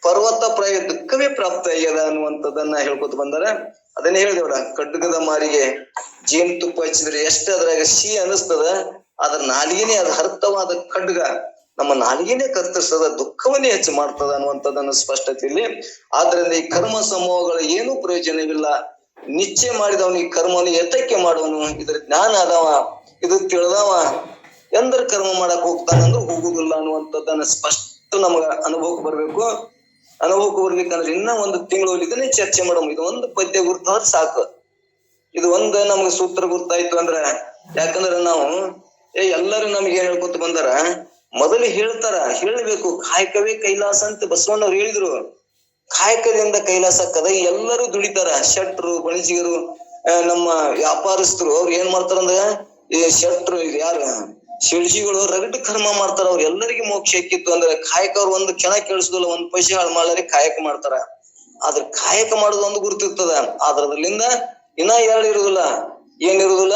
ಪರ್ವತ ಪ್ರಾಯ ದುಃಖವೇ ಪ್ರಾಪ್ತ ಆಗ್ಯದ ಅನ್ನುವಂಥದ್ದನ್ನ ಹೇಳ್ಕೊತ ಬಂದಾರ. ಅದನ್ನೇ ಹೇಳಿದೇವಡ, ಖಡ್ಗದ ಮಾರಿಗೆ ಜೇನುತುಪ್ಪ ಹಚ್ಚಿದ್ರೆ ಎಷ್ಟು ಅದ್ರಾಗ ಸಿಹಿ ಅನಿಸ್ತದ, ಅದ್ರ ನಾಲಿಗೆನೇ ಅದ ಹರ್ತವಾದ ಖಡ್ಗ ನಮ್ಮ ನಾಲಿಗೆನೇ ಕತ್ತರಿಸದ, ದುಃಖವನ್ನೇ ಹೆಚ್ಚು ಮಾಡ್ತದ ಅನ್ನುವಂಥದ್ದನ್ನ ಸ್ಪಷ್ಟತೆ ಇಲ್ಲಿ. ಆದ್ರಿಂದ ಈ ಕರ್ಮ ಸಮೂಹಗಳ ಏನೂ ಪ್ರಯೋಜನವಿಲ್ಲ. ನಿಶ್ಚಯ ಮಾಡಿದವನಿಗೆ ಕರ್ಮವನ್ನು ಎತ್ತಕ್ಕೆ ಮಾಡುವನು. ಇದ್ರ ಜ್ಞಾನ ಅದಾವ, ಇದು ತಿಳಿದವ ಎಂದ್ರ ಕರ್ಮ ಮಾಡಕ್ ಹೋಗ್ತಾನಂದ್ರೆ ಹೋಗುದಿಲ್ಲ ಅನ್ನುವಂಥದ್ದನ್ನ ಸ್ಪಷ್ಟ ನಮಗ ಅನುಭವಕ್ಕೆ ಬರ್ಬೇಕು. ಅನುಭವಕ್ಕೆ ಬರ್ಬೇಕಂದ್ರೆ ಇನ್ನ 1 ತಿಂಗಳು ಇದನ್ನೇ ಚರ್ಚೆ ಮಾಡಮ್. ಇದು ಒಂದು ಪದ್ಯ ಗುರ್ತಾದ್ರೆ ಸಾಕು. ಇದು ಒಂದು ನಮ್ಗೆ ಸೂತ್ರ ಗುರ್ತಾಯ್ತು ಅಂದ್ರ, ಯಾಕಂದ್ರೆ ನಾವು ಎಲ್ಲರೂ ನಮ್ಗೆ ಏನ್ ಹೇಳ್ಕೊತ ಬಂದಾರ, ಮೊದಲು ಹೇಳ್ಬೇಕು ಕಾಯಕವೇ ಕೈಲಾಸ ಅಂತ ಬಸವಣ್ಣವ್ರು ಹೇಳಿದ್ರು. ಕಾಯಕದಿಂದ ಕೈಲಾಸಕ್ಕದ ಎಲ್ಲರೂ ದುಡಿತಾರ. ಶೆಟ್ರು, ಬಣಿಜಿಗರು, ನಮ್ಮ ವ್ಯಾಪಾರಸ್ಥರು ಅವ್ರು ಏನ್ ಮಾಡ್ತಾರಂದ್ರ, ಈ ಶೆಟ್ರು ಯಾರು ಶಿಳ್ಜಿಗಳು ರಗಡ್ ಕರ್ಮ ಮಾಡ್ತಾರ. ಅವ್ರ ಎಲ್ಲರಿಗೂ ಮೋಕ್ಷ ಸಿಕ್ಕಿತ್ತು ಅಂದ್ರೆ ಕಾಯಕ ಅವ್ರು ಒಂದು ಕ್ಷಣ ಕೇಳಿಸುದಿಲ್ಲ, 1 ಪೈಸೆ ಹಾಳು ಮಾಡಲಾರಿ ಕಾಯಕ ಮಾಡ್ತಾರ. ಆದ್ರ ಕಾಯಕ ಮಾಡೋದು ಒಂದು ಗುರುತಿರ್ತದ, ಅದ್ರದಲ್ಲಿಂದ ಇನ್ನ 2 ಇರುದಿಲ್ಲ. ಏನಿರುದಿಲ್ಲ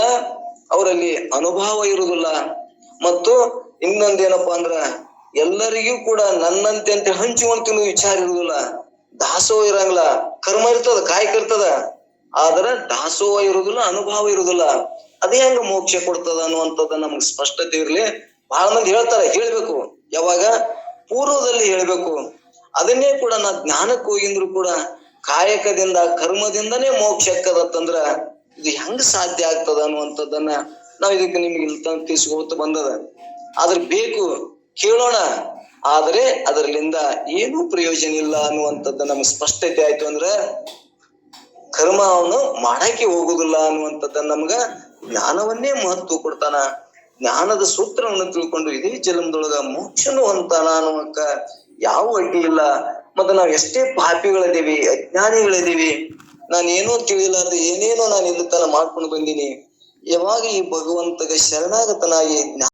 ಅವರಲ್ಲಿ ಅನುಭವ ಇರುದಿಲ್ಲ. ಮತ್ತು ಇನ್ನೊಂದೇನಪ್ಪಾ ಅಂದ್ರ ಎಲ್ಲರಿಗೂ ಕೂಡ ನನ್ನಂತೆ ಅಂತ ಹಂಚಿಕೊಂಡು ತಿನ್ನೋ ವಿಚಾರ ಇರುದಿಲ್ಲ. ದಾಸೋಹ ಇರಂಗಿಲ್ಲ. ಕರ್ಮ ಇರ್ತದ, ಕಾಯಕ ಇರ್ತದ, ಆದ್ರ ದಾಸೋಹ ಇರುದಿಲ್ಲ, ಅನುಭವ ಇರುದಿಲ್ಲ. ಅದೇ ಹೆಂಗ ಮೋಕ್ಷ ಕೊಡ್ತದ ಅನ್ನುವಂಥದ್ದು ನಮ್ಗೆ ಸ್ಪಷ್ಟತೆ ಇರ್ಲಿ. ಬಹಳ ಮಂದಿ ಹೇಳ್ಬೇಕು, ಯಾವಾಗ ಪೂರ್ವದಲ್ಲಿ ಹೇಳ್ಬೇಕು. ಅದನ್ನೇ ಕೂಡ ನಾ ಜ್ಞಾನಕ್ಕೆ ಹೋಗಿಂದ್ರು ಕೂಡ ಕಾಯಕದಿಂದ ಕರ್ಮದಿಂದನೇ ಮೋಕ್ಷ ಅಕ್ಕದತ್ತಂದ್ರ ಇದು ಹೆಂಗ್ ಸಾಧ್ಯ ಆಗ್ತದ ಅನ್ನುವಂಥದ್ದನ್ನ ನಾವ್ ಇದಕ್ಕೆ ನಿಮ್ಗೆ ಇಲ್ಲಿ ತಿಳಿಸ್ಕೊಳ್ತಾ ಬಂದದ. ಆದ್ರ ಬೇಕು ಕೇಳೋಣ, ಆದ್ರೆ ಅದರಲ್ಲಿಂದ ಏನೂ ಪ್ರಯೋಜನ ಇಲ್ಲ ಅನ್ನುವಂಥದ್ದು ನಮ್ಗೆ ಸ್ಪಷ್ಟತೆ ಆಯ್ತು ಅಂದ್ರ ಕರ್ಮ ಅವನು ಮಾಡಕ್ಕೆ ಹೋಗುದಿಲ್ಲ ಅನ್ನುವಂಥದ್ದನ್ನ ನಮ್ಗ ಜ್ಞಾನವನ್ನೇ ಮಹತ್ವ ಕೊಡ್ತಾನ. ಜ್ಞಾನದ ಸೂತ್ರವನ್ನು ತಿಳ್ಕೊಂಡು ಇದೇ ಜನ್ಮದೊಳಗ ಮೋಕ್ಷನು ಹೊಂತಾನ ಅನ್ನುವಕ್ಕ ಯಾವ ಅಡ್ಡಿ ಇಲ್ಲ. ಮತ್ತೆ ನಾವ್ ಎಷ್ಟೇ ಪಾಪಿಗಳಿದೀವಿ, ಅಜ್ಞಾನಿಗಳಿದೀವಿ, ನಾನೇನೋ ತಿಳಿಲಾರ್ದು ಏನೇನೋ ನಾನು ಇಲ್ಲಿ ತನ ಮಾಡ್ಕೊಂಡು ಬಂದೀನಿ. ಯಾವಾಗ ಈ ಭಗವಂತಗೆ ಶರಣಾಗತನಾಗಿ